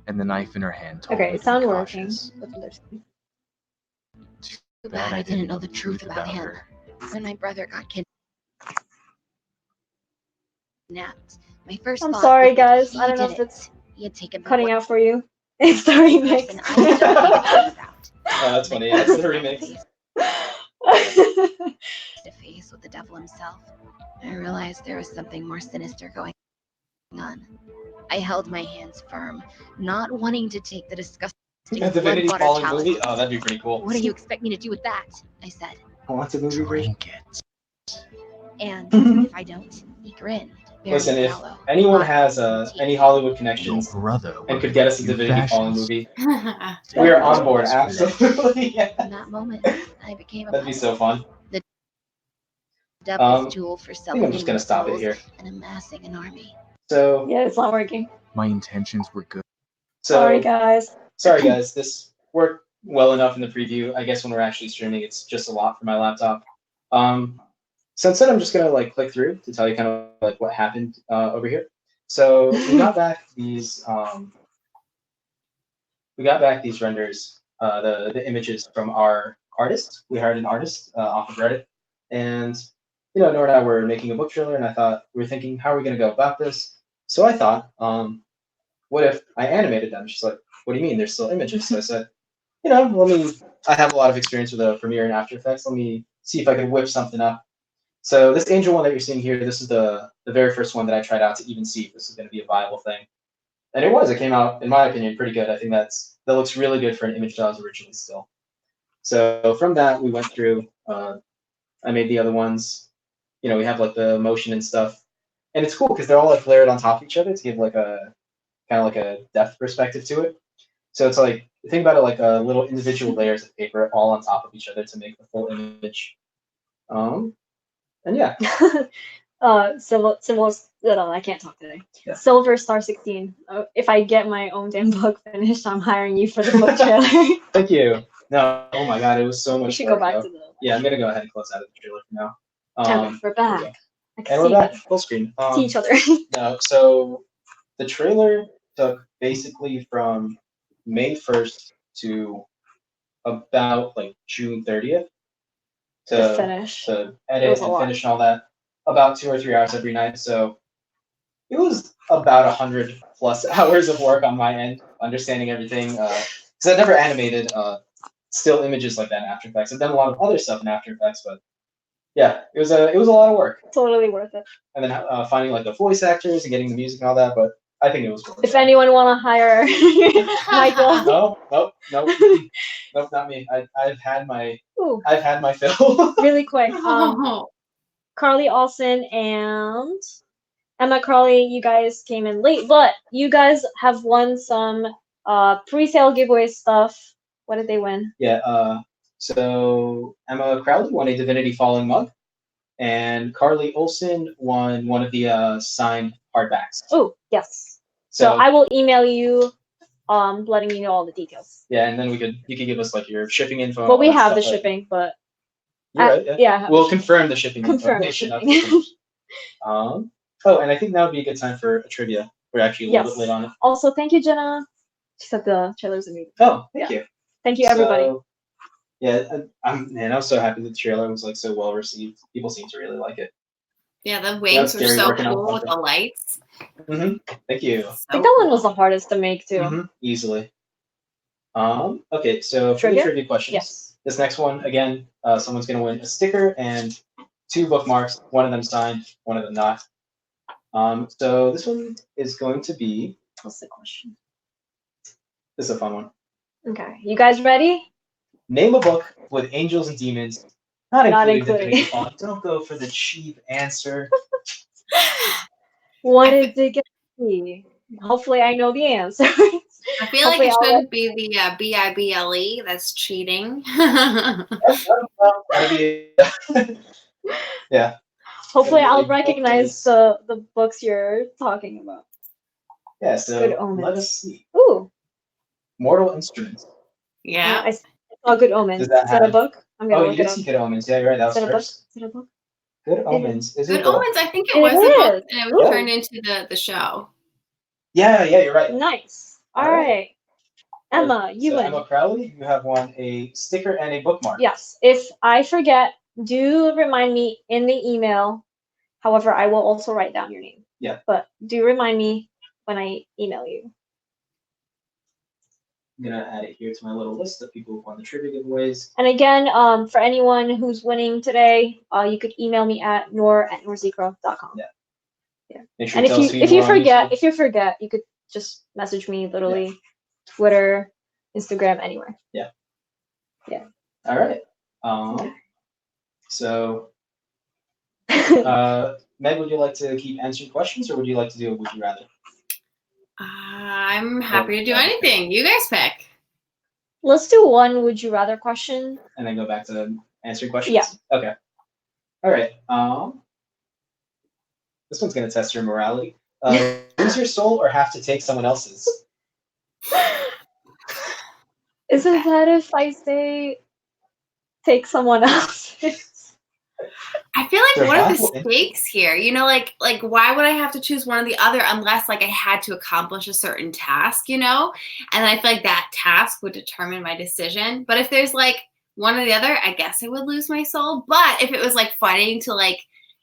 and the knife in her hand told me Okay, to sound be working. cautious. Too bad I didn't know the truth about him. her. When my brother got kidnapped, my first I'm thought sorry, was that guys. he I don't know did if it. it's He had taken the cutting out for you. Sorry, Nick. person I still need to think about. Oh, that's funny. Yeah, it's the remix. Face to face with the devil himself, I realized there was something more sinister going on. I held my hands firm, not wanting to take the disgusting A Divinity blood Falling chalice. movie? Oh, that'd be pretty cool. What do you expect me to do with that? I said. What's a movie version? Drink it. And if I don't, he grinned. very Listen, if shallow, anyone not has empty. any Hollywood Your connections brother and could worked get us a a few Divinity Falling fashions. movie, we are on board. Absolutely. Yeah. In that moment, I became a That'd be puppet, so fun. devil's tool for I think selling I'm just gonna stop it souls here. and amassing an army. So, Yeah, it's not working. My intentions were good. Sorry, so guys. sorry guys, this worked well enough in the preview. I guess when we're actually streaming, it's just a lot for my laptop. So instead, I'm just gonna like click through to tell you kind of like what happened over here. So we got back these renders, the images from our artist. We hired an artist off of Reddit, and Nour and I were making a book trailer, and we were thinking, how are we gonna go about this? So I thought, what if I animated them? She's like, what do you mean? They're still images. So I said, I have a lot of experience with Premiere and After Effects. Let me see if I could whip something up. So this angel one that you're seeing here, this is the very first one that I tried out to even see if this is going to be a viable thing. And it was. It came out, in my opinion, pretty good. I think that looks really good for an image that was originally still. So from that, we went through. I made the other ones. We have like the motion and stuff. And it's cool because they're all like layered on top of each other to give like a kind of like a depth perspective to it. So it's like, think about it like little individual layers of paper all on top of each other to make the full image. And yeah. I can't talk today. Yeah. Silver Star 16. If I get my own damn book finished, I'm hiring you for the book trailer. Thank you. No, oh my god, it was so much. We should work, go back though. to the. Yeah, I'm gonna go ahead and close out of the trailer for now. Okay, we're back. Yeah. I can And we're see back you. full screen. See each other. No, so the trailer took basically from May 1st to about like June 30th To finish. to It edit was a and lot. finish and all that. About 2 or 3 hours every night. So it was about 100 plus hours of work on my end, understanding everything. Because I've never animated still images like that in After Effects. I've done a lot of other stuff in After Effects, but yeah, it was a lot of work. Totally worth it. And then finding like the voice actors and getting the music and all that. But I think it was worth it. If anyone want to hire Michael. Nope, not me. I've had my Ooh, fill. really quick. Carly Olsen and Emma Crawley, you guys came in late, but you guys have won some pre-sale giveaway stuff. What did they win? Yeah. So Emma Crowley won a Divinity Falling mug, and Carly Olsen won one of the signed hardbacks. Oh, yes. So I will email you, letting you know all the details. Yeah, and then you could give us like your shipping info. Well, we have the shipping, but you're right. yeah. We'll confirm the shipping Confirm the information. shipping. Oh, and I think that would be a good time for a trivia. We're actually a little bit late on it. Also, thank you, Jenna. She said the trailer's amazing. Oh, thank you. Thank you, everybody. So, yeah, I was so happy that the trailer was like so well received. People seem to really like it. Yeah, the wings were scary so working on cool with something. the lights. Thank you. I think that one was the hardest to make too. Easily. Okay, so for Trivia? the trivia questions, Yes. this next one again, someone's gonna win a sticker and 2 bookmarks. One of them signed, one of them not. So this one is going to be. What's the question? This is a fun one. Okay, you guys ready? Name a book with angels and demons, not including Divinity including. Falling. Don't go for the cheap answer. What is it gonna be? Hopefully, I know the answer. I feel like it shouldn't be the BIBLE. That's cheating. That'd be, yeah. Hopefully, I'll recognize the books you're talking about. Yeah. Good So Omens. let's see. Ooh. Mortal Instruments. Yeah. I Oh, Good Omens. Does that Is that a have- book? I'm gonna Oh, you look it did up. see Good Omens. Yeah, you're right. That was Is it a book? first. Is it a book? Good It Omens. Is it? Good Omens, I think it It was a book, is. and it was Ooh. turned into the show. Yeah, you're right. Nice. All All right. right. Emma, you so win. Emma Crowley, you have won a sticker and a bookmark. Yes. If I forget, do remind me in the email. However, I will also write down your name. Yeah. But do remind me when I email you. I'm gonna add it here to my little list of people who won the trivia giveaways. And again, for anyone who's winning today, you could email me at nour@nourzikra.com. Yeah. Yeah. Make sure And to tell us who if you were on YouTube. forget, you could just message me literally, Twitter, Instagram, anywhere. Yeah. Yeah. All right. So, Meg, would you like to keep answering questions, or would you like to do a would you rather? I'm happy to do anything. You guys pick. Let's do one would you rather question. And then go back to answering questions? Yeah. Okay. All right. This one's gonna test your morality. Lose your soul or have to take someone else's? Isn't that if I say take someone else's? I feel like what are the Survival. stakes here? You know, like why would I have to choose one or the other unless like I had to accomplish a certain task, you know? And I feel like that task would determine my decision. But if there's like one or the other, I guess I would lose my soul. But if it was like fighting to like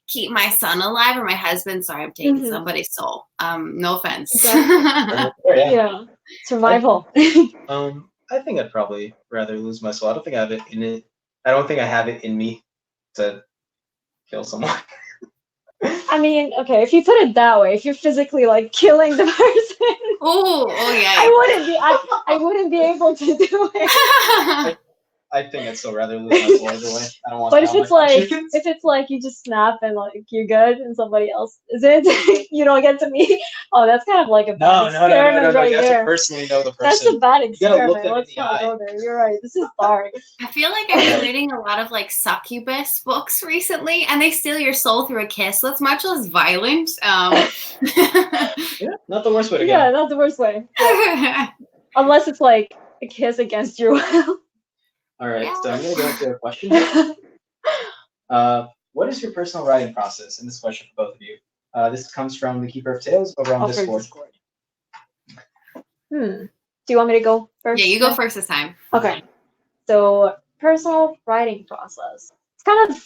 keep my son alive or my husband, sorry, I'm taking somebody's soul. No offense. Exactly. Yeah. Survival. I think I'd probably rather lose my soul. I don't think I have it in it. I don't think I have it in me to kill someone. I mean, okay, if you put it that way, if you're physically like killing the person, oh yeah. I wouldn't be able to do it. I think I'd still rather lose my soul either way. I don't want. But if it's like you just snap and like you're good and somebody else isn't, you don't get to meet. Oh, that's kind of like a bad experiment right You have there. to personally know the person. That's a bad You gotta look experiment. them in Let's the not eye. go there. You're right. This is dark. I feel like I've been reading a lot of like succubus books recently, and they steal your soul through a kiss. So it's much less violent. Yeah, not the worst way to go. Yeah, not the worst way. Yeah. Unless it's like a kiss against your will. All right, so I'm gonna go into a question. What is your personal writing process? And this question for both of you. This comes from the Keeper of Tales over on Discord. Do you want me to go first? Yeah, you go first this time. Okay. So personal writing process. It's kind of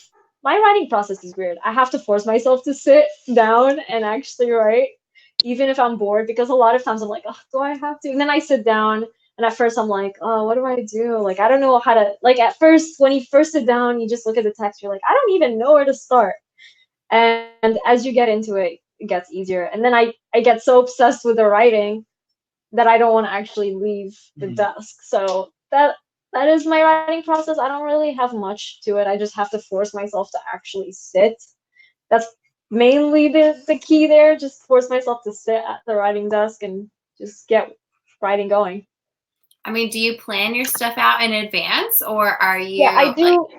my writing process is weird. I have to force myself to sit down and actually write, even if I'm bored, because a lot of times I'm like, oh, do I have to? And then I sit down. And at first I'm like, oh, what do I do? Like, I don't know how to, like at first, when you first sit down, you just look at the text, you're like, I don't even know where to start. And as you get into it, it gets easier. And then I get so obsessed with the writing that I don't want to actually leave the desk. So that is my writing process. I don't really have much to it. I just have to force myself to actually sit. That's mainly the key there. Just force myself to sit at the writing desk and just get writing going. I mean, do you plan your stuff out in advance, or are you? Yeah, I do.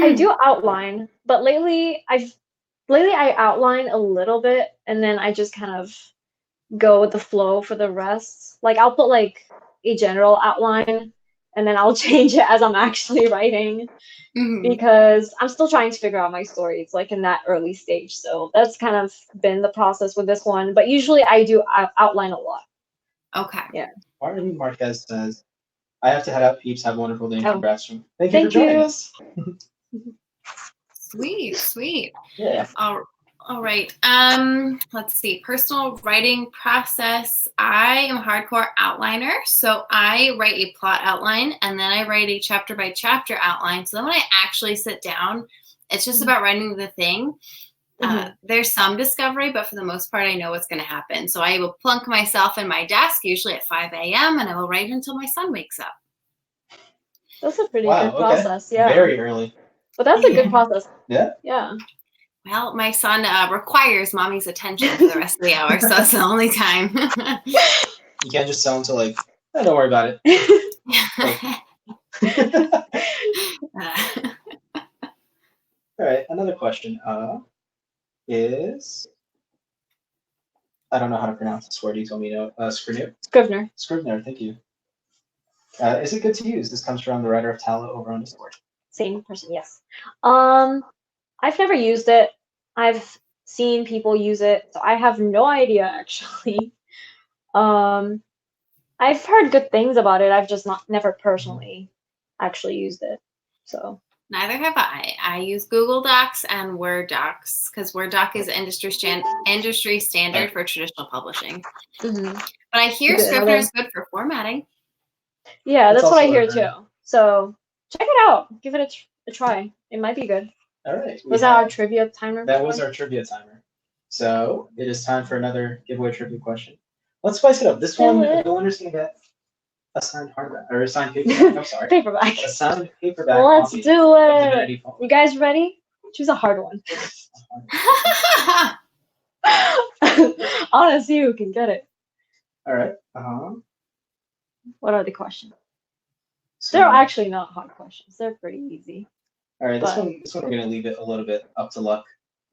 I do outline, but lately I outline a little bit, and then I just kind of go with the flow for the rest. Like I'll put like a general outline, and then I'll change it as I'm actually writing, because I'm still trying to figure out my story. It's like in that early stage, so that's kind of been the process with this one. But usually I do outline a lot. Okay. Yeah. Martin Marquez says, I have to head out, peeps. Have a wonderful day. Congrats. Thank you for Thank joining you. us. Sweet. Yeah. All right. Let's see. Personal writing process. I am a hardcore outliner. So I write a plot outline and then I write a chapter by chapter outline. So then when I actually sit down, it's just about writing the thing. There's some discovery, but for the most part, I know what's going to happen. So I will plunk myself in my desk, usually at 5 a.m., and I will write until my son wakes up. That's a pretty good process. Yeah. Very early. But that's a good process. Yeah. Yeah. Well, my son requires mommy's attention for the rest of the hour, so that's the only time. You can't just tell him to like, oh, don't worry about it. All right, another question is, I don't know how to pronounce this word. You told me no. Scrivener. Scrivener. Scrivener, thank you. Is it good to use? This comes from the writer of Tala over on Discord. Same person, yes. I've never used it. I've seen people use it, so I have no idea actually. I've heard good things about it. I've just never personally actually used it. So Neither have I. I use Google Docs and Word Docs because Word Doc is industry standard for traditional publishing. mm-hmm. But I hear Scrivener is good for formatting. Yeah, that's what I hear heard. too. So check it out. Give it a try. It might be good. All right. Was that our trivia timer? That was our trivia timer. So it is time for another giveaway trivia question. Let's spice it up. This one, the winner's gonna get a signed hardback or a signed paperback. I'm sorry. Paperback. A signed paperback. Let's do it. Divinity Falling. You guys ready? Choose a hard one. I want to see who can get it. All right. What are the questions? So, They're actually not hard questions. They're pretty easy. all right. This one we're gonna leave it a little bit up to luck.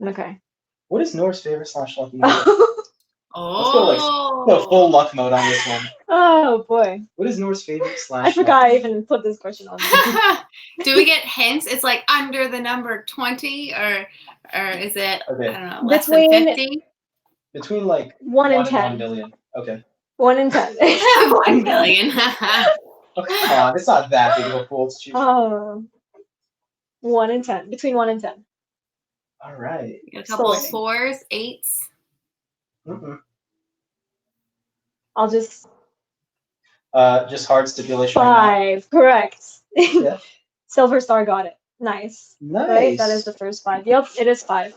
Okay. What is Nour's favorite / lucky move? Let's Oh. go full luck mode on this one. Oh boy. What is Nour's favorite / I forgot I even put this question on. Do we get hints? It's like under the number 20 or is it Okay. I don't know, less than 50? Between like 1 and 10. 1 million. Okay. 1 and 10. 1 billion. Oh, come on, it's not that big of a pool to choose. 1 and 10. Between 1 and 10. All right. A couple of Still 4s, 8s. I'll just hard stipulation. Right 5. Correct. Yeah. Silver Star got it. Nice. Nice. Right? That is the first 5. Yep, it is 5.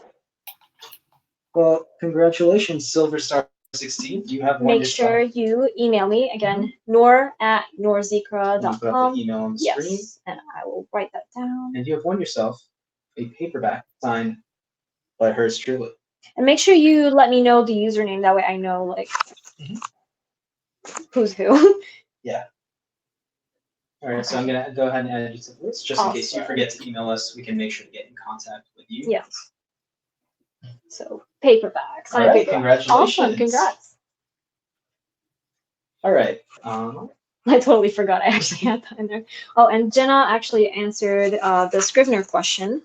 Well, congratulations, Silver Star 16. You have won. Make sure you email me again, nour@nourzikra.com. Put up the email on the screen. Yes, and I will write that down. And you have won yourself a paperback signed by hers truly. And make sure you let me know the username. That way I know like who's who. Yeah. All right, so I'm gonna go ahead and add you to the list just in case you forget to email us. We can make sure to get in contact with you. Yes. So paperback. All right, paperback. congratulations. Awesome, congrats. All right. I totally forgot I actually had that in there. Oh, and Jenna actually answered the Scrivener question.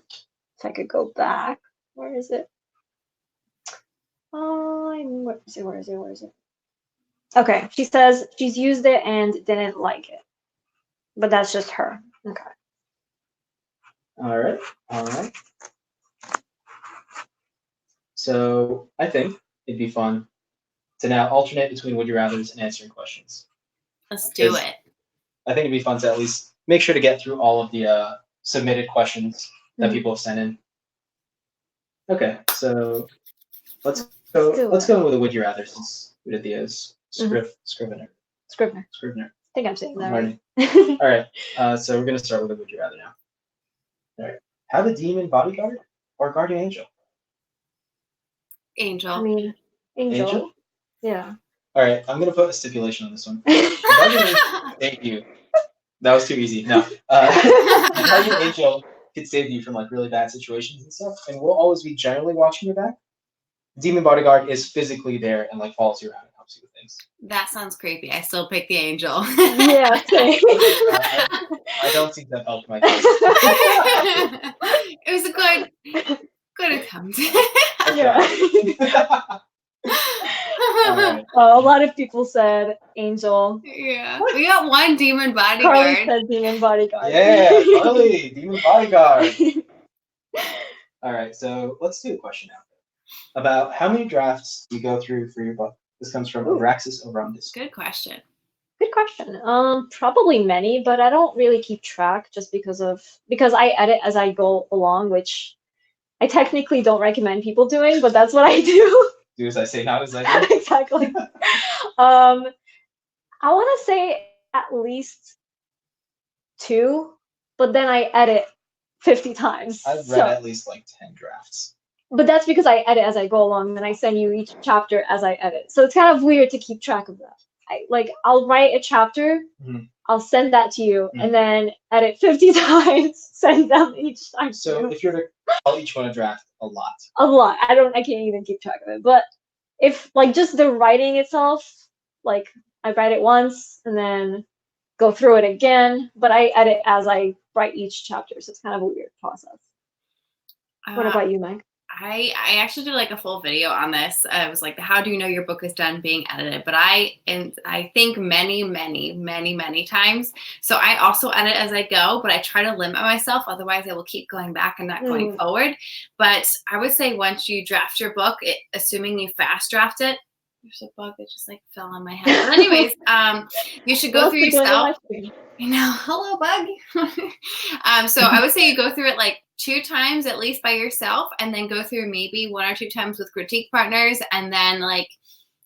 If I could go back. Where is it? Where is it? Okay, she says she's used it and didn't like it. But that's just her. Okay. All right. So I think it'd be fun to now alternate between would you rather's and answering questions. Let's do it. I think it'd be fun to at least make sure to get through all of the submitted questions that people have sent in. Okay, so let's go with a would you rather since we did the Scrivener. I think I'm saying that right. All right, so we're gonna start with a would you rather now. All right, have a demon bodyguard or guardian angel? Angel. I mean, angel. Yeah. All right, I'm gonna put a stipulation on this one. Thank you. That was too easy. No, guardian angel could save you from like really bad situations and stuff, and we'll always be generally watching your back. Demon bodyguard is physically there and like follows you around and helps you with things. That sounds creepy. I still pick the angel. Yeah, same. I don't think that helped my case. It was a good attempt. Yeah. Right. A lot of people said angel. Yeah. We got one demon Carly bodyguard. said demon bodyguard. Yeah, Carly, demon bodyguard. All right, so let's do a question now. About how many drafts do you go through for your book? This comes from Abraxas over on Discord. Good question. Good question. Probably many, but I don't really keep track just because I edit as I go along, which I technically don't recommend people doing, but that's what I do. Do as I say, not as I do. Exactly. I want to say at least 2, but then I edit 50 times. I've read at least like 10 drafts. But that's because I edit as I go along, and I send you each chapter as I edit. So it's kind of weird to keep track of that. I'll write a chapter, I'll send that to you, and then edit 50 times, send them each time. So if you're to call each one a draft, a lot. A lot. I can't even keep track of it. But if just the writing itself, I write it once and then go through it again, but I edit as I write each chapter, so it's kind of a weird process. What about you, Meg? I actually did like a full video on this. It was like, how do you know your book is done being edited? But I think many times. So I also edit as I go, but I try to limit myself. Otherwise, I will keep going back and not going forward. But I would say once you draft your book, assuming you fast draft it, there's a bug that just like fell on my head. But anyways, you should go through yourself. You know, hello bug. So I would say you go through it like 2 times at least by yourself, and then go through maybe 1 or 2 times with critique partners, and then like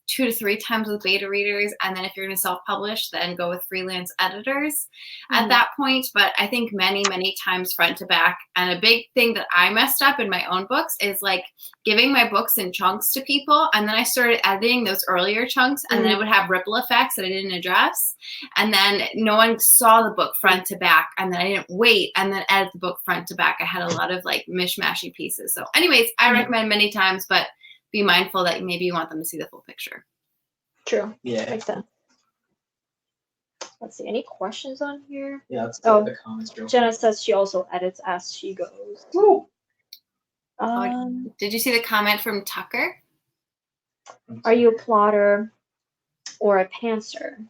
2 to 3 times with beta readers. And then if you're going to self-publish, then go with freelance editors at that point. But I think many times front to back. And a big thing that I messed up in my own books is like giving my books in chunks to people. And then I started editing those earlier chunks, and then it would have ripple effects that I didn't address. And then no one saw the book front to back. And then I didn't wait and then edit the book front to back. I had a lot of like mishmashy pieces. So anyways, I recommend many times, but be mindful that maybe you want them to see the full picture. True. Yeah. Makes sense. Let's see. Any questions on here? Yeah, let's go to the comments. Jenna says she also edits as she goes. Woo. Did you see the comment from Tucker? Are you a plotter or a pantser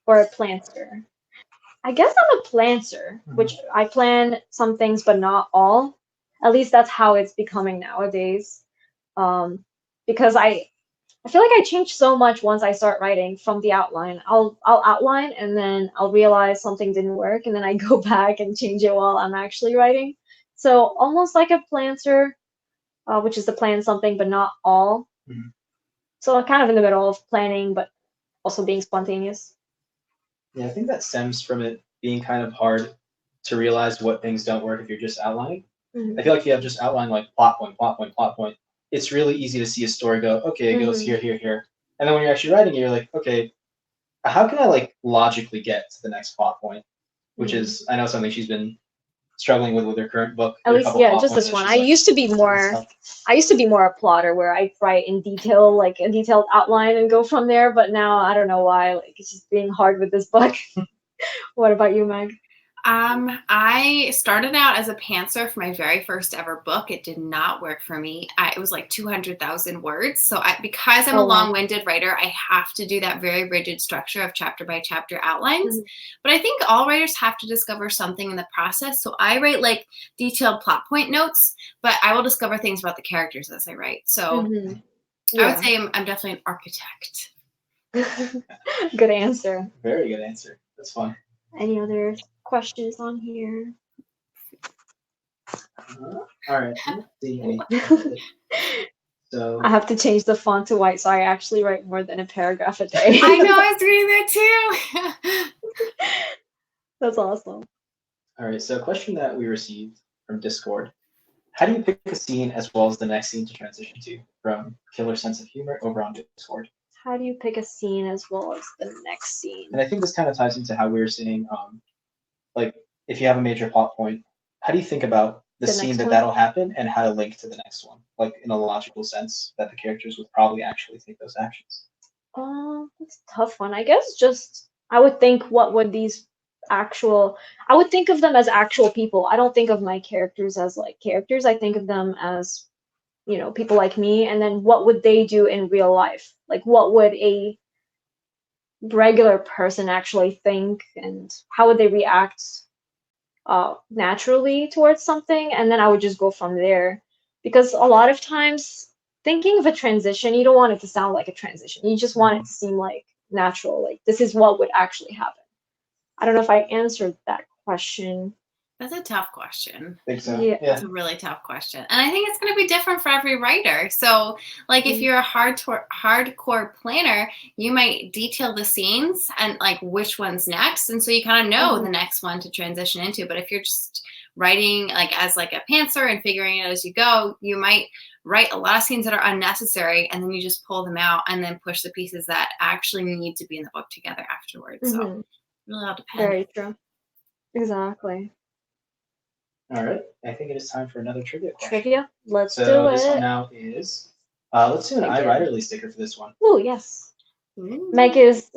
or a planter? I guess I'm a planter, which I plan some things but not all. At least that's how it's becoming nowadays. Because I feel like I change so much once I start writing from the outline. I'll outline and then I'll realize something didn't work, and then I go back and change it while I'm actually writing. So almost like a planter, which is to plan something but not all. So kind of in the middle of planning but also being spontaneous. Yeah, I think that stems from it being kind of hard to realize what things don't work if you're just outlining. I feel like if you have just outlined like plot point, it's really easy to see a story go, okay, it goes here. And then when you're actually writing it, you're like, okay, how can I like logically get to the next plot point? Which is, I know, something she's been struggling with her current book. At least, yeah, just this one. I used to be more a plotter where I write in detail, like a detailed outline and go from there. But now I don't know why, like it's just being hard with this book. What about you, Meg? I started out as a pantser for my very first ever book. It did not work for me. It was like 200,000 words. So because I'm a long-winded writer, I have to do that very rigid structure of chapter by chapter outlines. But I think all writers have to discover something in the process. So I write like detailed plot point notes, but I will discover things about the characters as I write. So I would say I'm definitely an architect. Good answer. Very good answer. That's fun. Any other questions on here? All right. Let's see anything. So I have to change the font to white, so I actually write more than a paragraph a day. I know, I was reading that too. That's awesome. All right. So a question that we received from Discord: how do you pick a scene as well as the next scene to transition to? From Killer Sense of Humor over on Discord. How do you pick a scene as well as the next scene? And I think this kind of ties into how we were saying, like if you have a major plot point, how do you think about the scene that'll happen and how to link to the next one, like in a logical sense that the characters would probably actually take those actions? That's a tough one. I guess just I would think I would think of them as actual people. I don't think of my characters as like characters. I think of them as, you know, people like me, and then what would they do in real life? Like what would a regular person actually think, and how would they react naturally towards something? And then I would just go from there, because a lot of times thinking of a transition, you don't want it to sound like a transition. You just want it to seem like natural, like this is what would actually happen. I don't know if I answered that question. That's a tough question. I think so. Yeah. It's a really tough question. And I think it's going to be different for every writer. So like if you're a hardcore planner, you might detail the scenes and like which one's next. And so you kind of know the next one to transition into. But if you're just writing like as like a pantser and figuring it as you go, you might write a lot of scenes that are unnecessary, and then you just pull them out and then push the pieces that actually need to be in the book together afterwards. So it really all depends. Very true. Exactly. All right. I think it is time for another trivia question. Trivia? Let's do So it. this one now is, let's do an iWriterly sticker for this one. Oh, yes. Meg is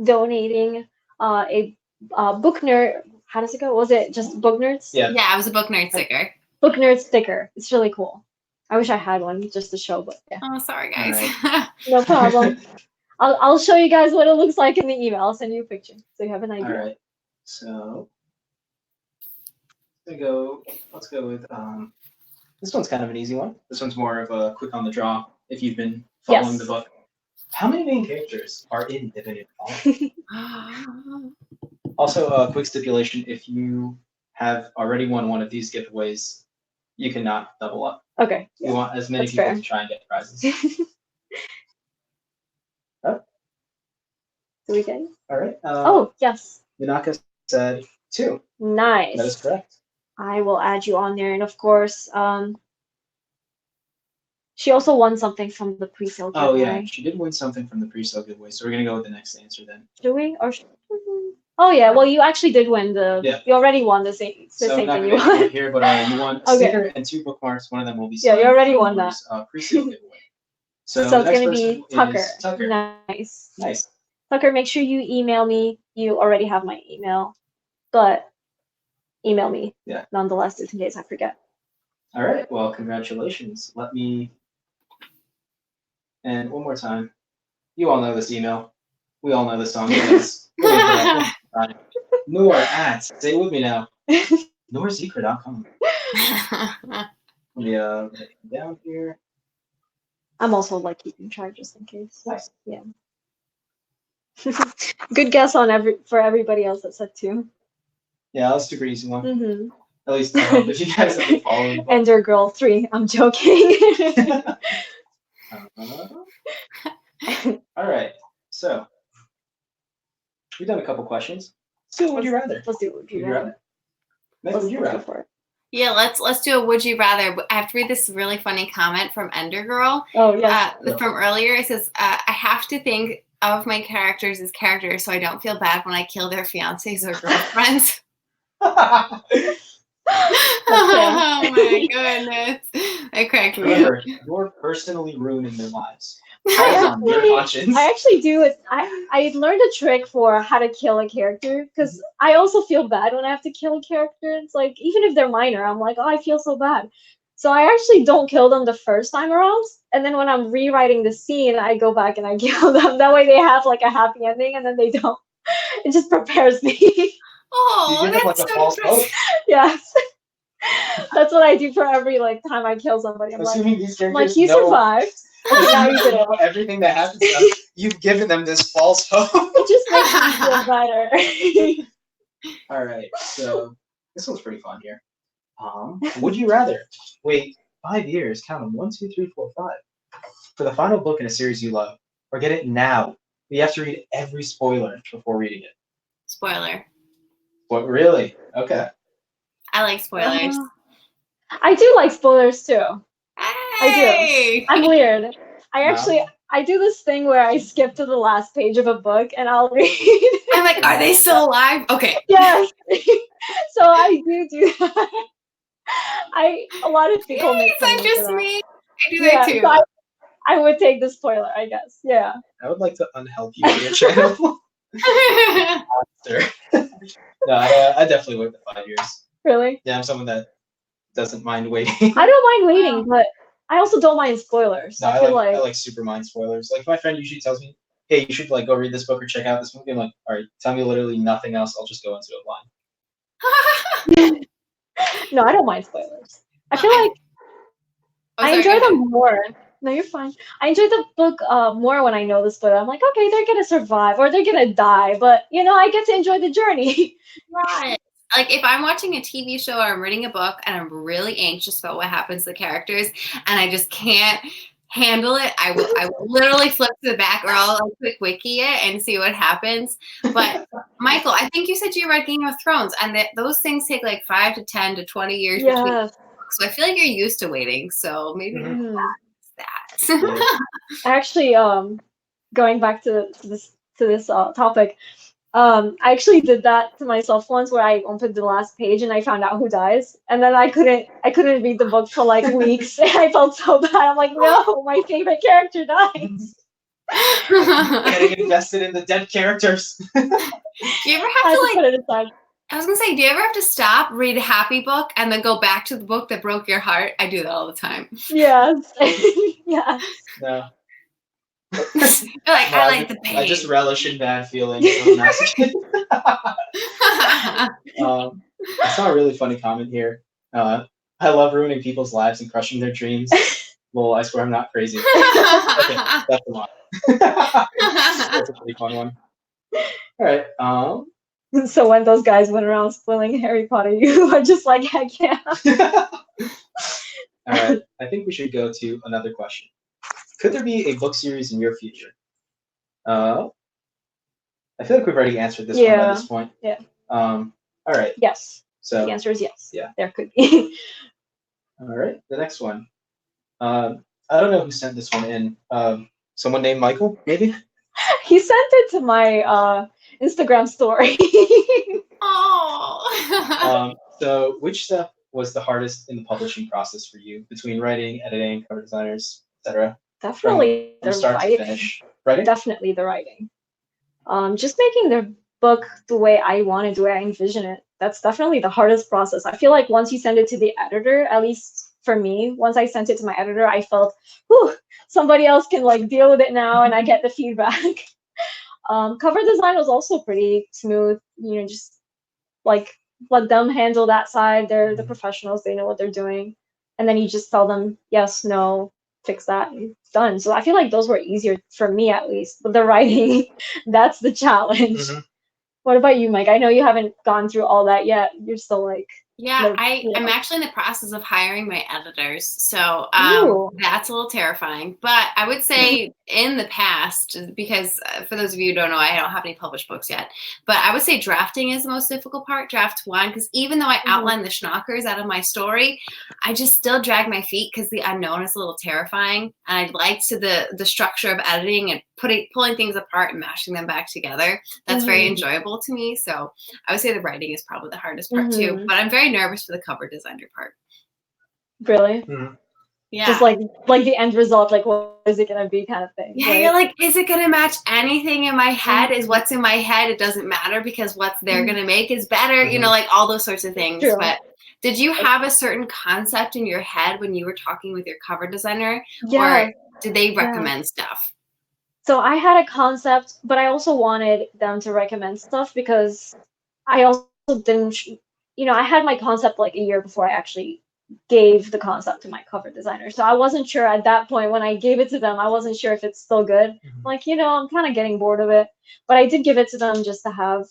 donating a book nerd. How does it go? Was it just book nerds? Yeah. Yeah, I was a book nerd sticker. Book nerd sticker. It's really cool. I wish I had one just to show, but yeah. Oh, sorry, guys. No problem. I'll show you guys what it looks like in the email. I'll send you a picture so you have an idea. All right. So let's go with this one's kind of an easy one. This one's more of a quick on the draw if you've been following the book. How many main characters are in Divinity Falling? Also, a quick stipulation: if you have already won one of these giveaways, you cannot double up. Okay. We want as many That's people fair. to try and get prizes. Do we get it? All right. Oh, yes. Minaka said 2. Nice. That is correct. I will add you on there. And of course, she also won something from the pre-sale giveaway. Oh, yeah. She did win something from the pre-sale giveaway. So we're going to go with the next answer then. Should we? Oh, yeah. Well, you actually did win the... Yeah. You already won the same So I'm thing not you going to won. do it here, but you won a sticker and 2 bookmarks. One of them will be Yeah, you signed already from won that. Nour's, pre-sale giveaway. So So the it's next going to be person Tucker. is Tucker. Nice. Nice. Tucker, make sure you email me. You already have my email, but email me. Yeah. Nonetheless, just in case I forget. All right. Well, congratulations. Let me. And one more time. You all know this email. We all know this song. Nour at, say it with me now. NourZikra.com. Let me write it down here. I'm also like keeping track just in case. Nice. Yeah. Good guess on for everybody else that said 2. Yeah, that's a super easy one. Mm-hmm. At least if you guys have been following. Ender Girl 3. I'm joking. All right. So we've done a couple questions. Let's do would you rather. Let's do would you rather. Meg, would you Let's rather? go for it. Yeah, let's do a would you rather. I have to read this really funny comment from Ender Girl Oh yeah. from earlier. It says, I have to think of my characters as characters so I don't feel bad when I kill their fiancés or girlfriends. Oh my goodness. That cracked me up. Remember, you're personally ruining their lives. That is on your conscience. I actually do it. I learned a trick for how to kill a character because I also feel bad when I have to kill a character. It's like even if they're minor, I'm like, oh, I feel so bad. So I actually don't kill them the first time around, and then when I'm rewriting the scene, I go back and I kill them. That way they have like a happy ending, and then they don't. It just prepares me. Oh, You give them like that's a so false hope. Yes. That's what I do for every like time I kill somebody. I'm like, Assuming these characters he know, survived. Okay, now you did it. everything that happens to them, you've given them this false hope. It just makes me feel better. All right, so this one's pretty fun here. Would you rather wait 5 years, count them 1, 2, 3, 4, 5, for the final book in a series you love, or get it now? You have to read every spoiler before reading it. Spoiler. What really? Okay. I like spoilers. I do like spoilers too. Hey! I'm weird. I Wow. I do this thing where I skip to the last page of a book and I'll read. I'm like, are they still alive? Okay. Yes. So I do that. A lot of people make It's not fun of just that. me. I do that too. So I would take the spoiler, I guess. Yeah. I would like to unhelp you on your channel. No, I definitely wait the 5 years. Really? Yeah, I'm someone that doesn't mind waiting. I don't mind waiting, but I also don't mind spoilers. No, I feel I like super mind spoilers. Like my friend usually tells me, "Hey, you should like go read this book or check out this movie." I'm like, "All right, tell me literally nothing else. I'll just go into it blind." No, I don't mind spoilers. I feel like I enjoy them more. No, you're fine. I enjoy the book more when I know the spoiler. I'm like, okay, they're gonna survive or they're gonna die, but I get to enjoy the journey. Right. Like if I'm watching a TV show or I'm reading a book and I'm really anxious about what happens to the characters and I just can't handle it, I will literally flip to the back or I'll like quick wiki it and see what happens. But Michael, I think you said you read Game of Thrones and those things take like 5 to 10 to 20 years between books. So I feel like you're used to waiting. So maybe that's that. Actually, going back to this topic, I actually did that to myself once where I opened the last page and I found out who dies, and then I couldn't read the book for like weeks. And I felt so bad. I'm like, no, my favorite character dies. Getting invested in the dead characters. Do you ever I have to put it aside. I was gonna say, do you ever have to stop, read a happy book, and then go back to the book that broke your heart? I do that all the time. Yes. Yes. No. You're like, No, I like the pain. I just relish in bad feelings. So I saw a really funny comment here. I love ruining people's lives and crushing their dreams. Lol, I swear I'm not crazy. Okay, that's a lot. That's a pretty fun one. All right. So when those guys went around spoiling Harry Potter, you are just like, heck yeah. All right. I think we should go to another question. Could there be a book series in your future? I feel like we've already answered this one at this point. Yeah. All right. Yes. So The answer is yes. Yeah. There could be. All right. The next one. I don't know who sent this one in. Someone named Michael, maybe? He sent it to my Instagram story. Oh. So which step was the hardest in the publishing process for you between writing, editing, cover designers, etc.? Definitely From the start to writing. finish. Writing? Definitely the writing. Just making the book the way I want it, the way I envision it. That's definitely the hardest process. I feel like once you send it to the editor, at least for me, once I sent it to my editor, I felt, whew, somebody else can like deal with it now, and I get the feedback. Cover design was also pretty smooth. You know, just like let them handle that side. They're the professionals. They know what they're doing, and then you just tell them yes, no, fix that, and it's done. So I feel like those were easier for me, at least. But the writing, that's the challenge. Mhm. What about you, Mike? I know you haven't gone through all that yet. You're still like, Yeah, you I'm know. actually in the process of hiring my editors. So Ooh. that's a little terrifying. But I would say in the past, because for those of you who don't know, I don't have any published books yet. But I would say drafting is the most difficult part, draft one, because even though I outline the schnockers out of my story, I just still drag my feet because the unknown is a little terrifying. And I'd like to the structure of editing and pulling things apart and mashing them back together. That's very enjoyable to me. So I would say the writing is probably the hardest part too. But I'm very nervous for the cover designer part. Really? Yeah. Just like the end result, like what is it gonna be, kind of thing. Yeah, right? you're like, is it gonna match anything in my head? Is what's in my head? It doesn't matter because what's they're gonna make is better. You know, like all those sorts of things. True. But did you have a certain concept in your head when you were talking with your cover designer? Yeah. Or did they recommend stuff? So I had a concept, but I also wanted them to recommend stuff because I also didn't, I had my concept like a year before I actually gave the concept to my cover designer. So I wasn't sure at that point when I gave it to them, I wasn't sure if it's still good. Like, I'm kind of getting bored of it, but I did give it to them just to have.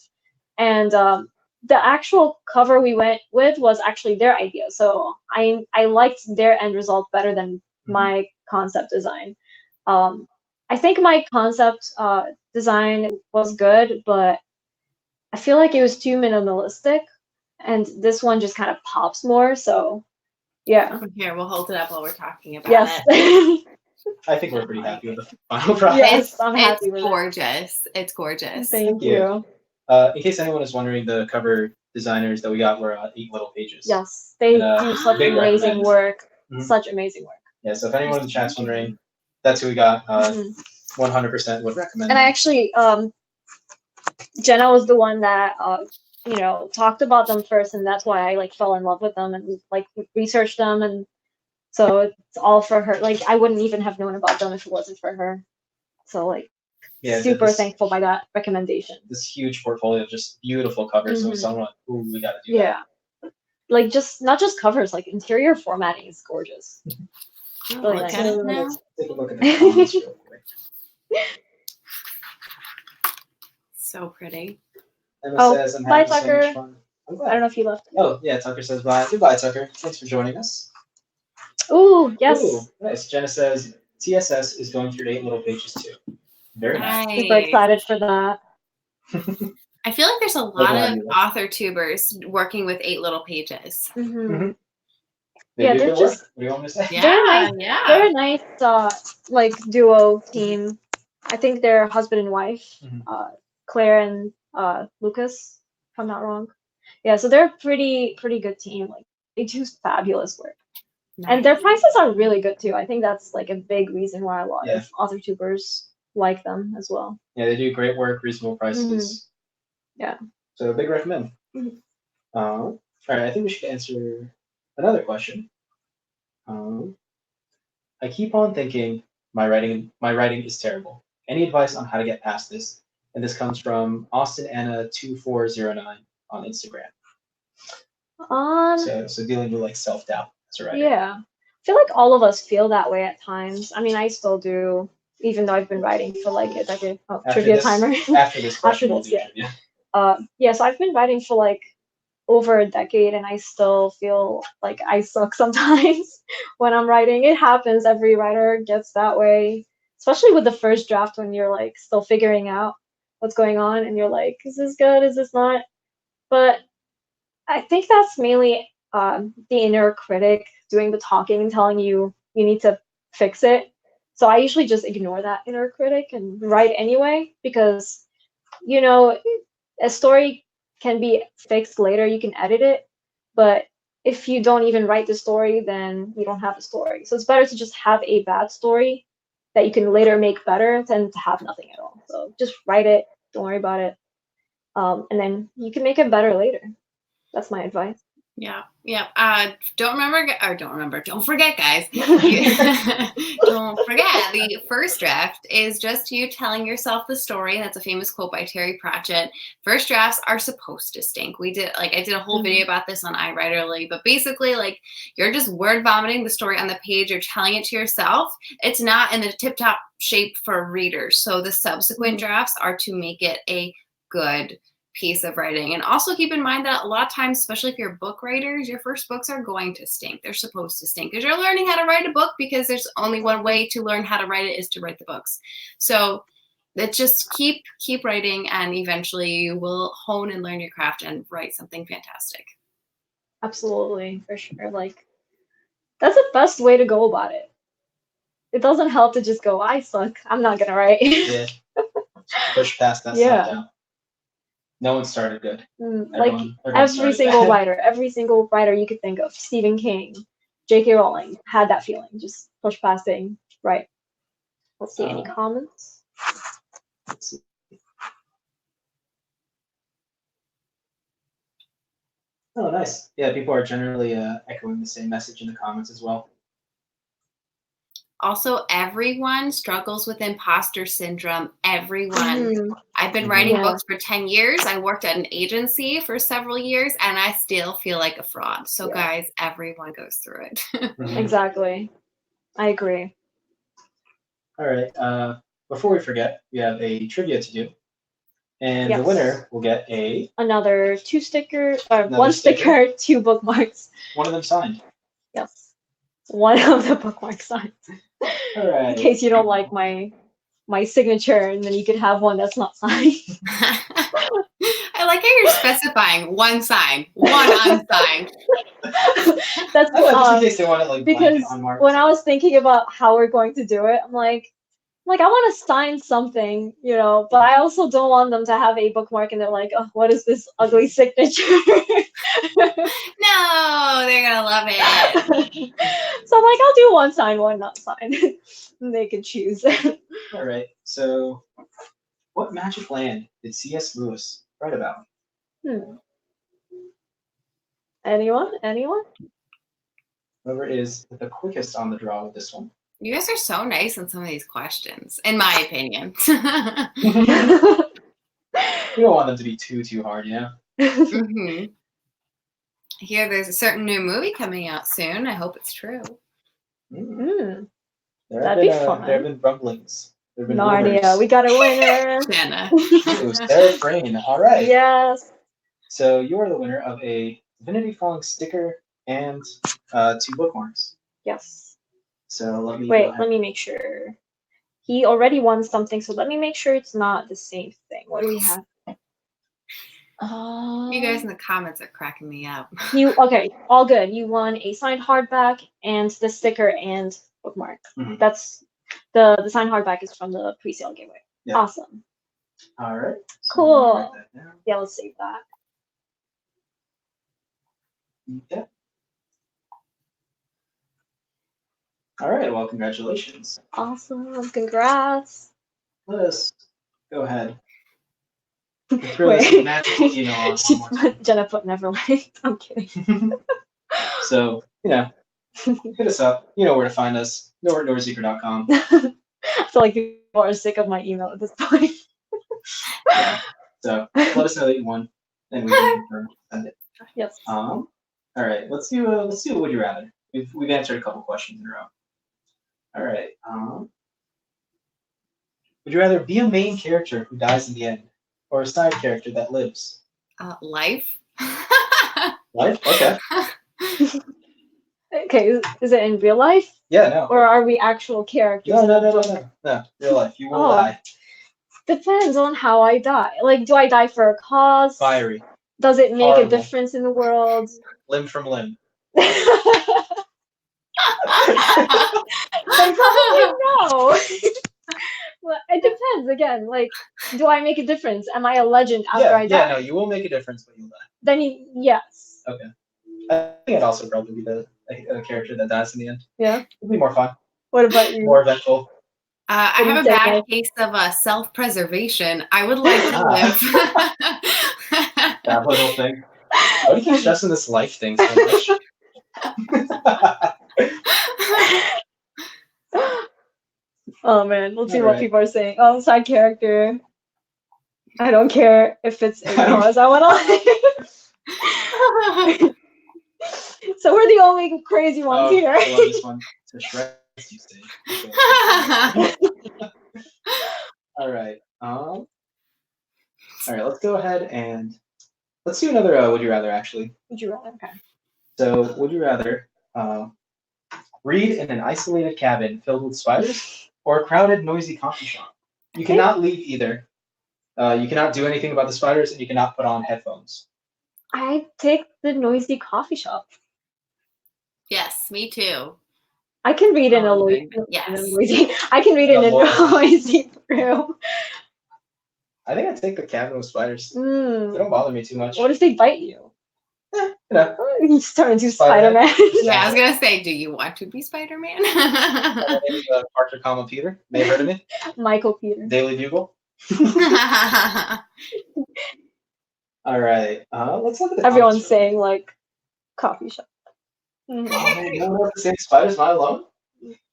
And the actual cover we went with was actually their idea. So I liked their end result better than my concept design. I think my concept design was good, but I feel like it was too minimalistic, and this one just kind of pops more. So, yeah. Here, we'll hold it up while we're talking about Yes. it. I think we're pretty happy with the final product. Yes, I'm happy with gorgeous. It's gorgeous. Thank you. In case anyone is wondering, the cover designers that we got were 8 little pages. Yes, they do such big amazing recommend. work. Such amazing work. Yeah, so if anyone in the chat's wondering, that's who we got. 100% would recommend. And I actually, Jenna was the one that talked about them first, and that's why I like fell in love with them and like researched them, and so it's all for her. Like I wouldn't even have known about them if it wasn't for her. So like, super thankful by that recommendation. This huge portfolio of just beautiful covers. So someone, ooh, we gotta do that. Like not just covers, like interior formatting is gorgeous. Really nice. Let's take a look at the comments real quick. So pretty. Emma says, I'm bye, having Tucker. so much fun. I'm glad. I don't know if you left. Oh, yeah, Tucker says bye. Goodbye, Tucker. Thanks for joining us. Ooh, yes. Ooh, nice. Jenna says, TSS is going through 8 little pages too. Very nice. Super excited for that. I feel like there's a lot of author-tubers working with 8 little pages. Yeah, they're just. What do you want me to say? Yeah, they're nice. They're a nice, like duo team. I think they're husband and wife, Claire and Lucas, if I'm not wrong. Yeah, so they're a pretty good team. Like they do fabulous work, and their prices are really good too. I think that's like a big reason why a lot of author-tubers like them as well. Yeah, they do great work, reasonable prices. Yeah. So big recommend. Mhm. All right, I think we should answer another question. I keep on thinking my writing is terrible. Any advice on how to get past this? And this comes from Austin Anna 2409 on Instagram. So dealing with like self-doubt as a writer. Yeah. I feel like all of us feel that way at times. I mean, I still do, even though I've been writing for like a decade. Oh, After trivia this- timer. After this question, After we'll this, do yeah. trivia. Yeah, so I've been writing for like over a decade, and I still feel like I suck sometimes when I'm writing. It happens. Every writer gets that way, especially with the first draft when you're like still figuring out what's going on, and you're like, is this good? Is this not? But I think that's mainly the inner critic doing the talking and telling you you need to fix it. So I usually just ignore that inner critic and write anyway, because you know, a story can be fixed later, you can edit it, but if you don't even write the story, then you don't have a story. So it's better to just have a bad story that you can later make better than to have nothing at all. So just write it, don't worry about it, and then you can make it better later. That's my advice. Yeah. Don't forget, guys. Don't forget, the first draft is just you telling yourself the story. That's a famous quote by Terry Pratchett. First drafts are supposed to stink. I did a whole video about this on iWriterly, but basically, like, you're just word vomiting the story on the page. You're telling it to yourself. It's not in the tip-top shape for readers. So the subsequent drafts are to make it a good piece of writing. And also keep in mind that a lot of times, especially if you're book writers, your first books are going to stink. They're supposed to stink because you're learning how to write a book, because there's only one way to learn how to write it is to write the books. So that just keep writing, and eventually you will hone and learn your craft and write something fantastic. Absolutely, for sure. Like, that's the best way to go about it. It doesn't help to just go, I suck, I'm not gonna write. Yeah. Push past that self-doubt. No one started good. Every single writer you could think of, Stephen King, J.K. Rowling, had that feeling. Just push past thing, right? Let's see, any comments? Let's see. Oh, nice. Yeah, people are generally echoing the same message in the comments as well. Also, everyone struggles with imposter syndrome. Everyone. I've been writing books for 10 years. I worked at an agency for several years, and I still feel like a fraud. So, guys, everyone goes through it. Exactly. I agree. All right. Before we forget, we have a trivia to do. And the winner will get another one sticker, 2 bookmarks. One of them signed. Yes. One of the bookmarks signed. All right. In case you don't like my signature, and then you could have one that's not signed. I like how you're specifying one signed, one unsigned. That's just in case they want it like because unmarked. When I was thinking about how we're going to do it, I'm like I want to sign something, but I also don't want them to have a bookmark and they're like, oh, what is this ugly signature? No, they're gonna love it. So I'm like, I'll do one signed, one not signed. And they can choose. All right. So, what magic land did C.S. Lewis write about? Anyone? Whoever is the quickest on the draw with this one. You guys are so nice on some of these questions, in my opinion. We don't want them to be too hard, you know? I hear there's a certain new movie coming out soon. I hope it's true. That'd be fun. There have been rumblings. There have been Narnia, rumors. we got a winner. Jenna. It was Sarah Frayne. All right. Yes. So you are the winner of a Divinity Falling sticker and 2 bookmarks. Yes. So let me make sure. He already won something, so let me make sure it's not the same thing. What do we have? You guys in the comments are cracking me up. Okay, all good. You won a signed hardback and the sticker and bookmark. That's the signed hardback is from the pre-sale giveaway. Yeah. Awesome. All right. So cool. Yeah, let's save that. Okay. All right. Well, congratulations. Awesome. Congrats. let us go ahead. Throw this Wait. magical email on She one more Jenna put Neverland. I'm kidding. time. So, hit us up. You know where to find us. Zikra.com. I feel like people are sick of my email at this point. Yeah. So let us know that you won, and we can confirm send it. Yes. All right. Let's do a would you rather. We've answered a couple questions in a row. All right. Would you rather be a main character who dies in the end, or a side character that lives? Life. Life? Okay. Okay, is it in real life? Yeah, no. Or are we actual characters? No, in no, the no, no, book? no. Real life. You will Oh. die. Depends on how I die. Like, do I die for a cause? Fiery. Does it make Horrible. a difference in the world? Limb from limb. Then probably no. Well, it depends again. Like, do I make a difference? Am I a legend after I die? Yeah, no, you will make a difference, but you'll die. Then yes. Okay. I think I'd also probably be a character that dies in the end. Yeah. It'd be more fun. What about you? More eventful. I have a bad case of self-preservation. I would like to live. That little thing. Why do you keep stressing this life thing so much? Oh man, let's see what Alright. people are saying. Oh, side character. I don't care if it's a cause. I want to. So we're the only crazy ones here. I love this one. To shred, you say. All right. All right. Let's go ahead and let's do another. Would you rather? Actually. Would you rather? Okay. So, would you rather read in an isolated cabin filled with spiders, or a crowded, noisy coffee shop? You cannot leave either. You cannot do anything about the spiders, and you cannot put on headphones. I take the noisy coffee shop. Yes, me too. I can read in a Yes. noisy. I can read in a noisy room. I think I'd take the cabin with spiders. They Mm. don't bother me too much. What if they bite you? You know, You just turn into Spider-Man. Spider-Man. Yeah, I was gonna say, do you want to be Spider-Man? my name is Parker, Peter. May have heard of me. Michael Peter. Daily Bugle. All right. Let's look at the Everyone's comments. saying like coffee shop. Mhm. Oh, man, no one else is saying spiders, not alone.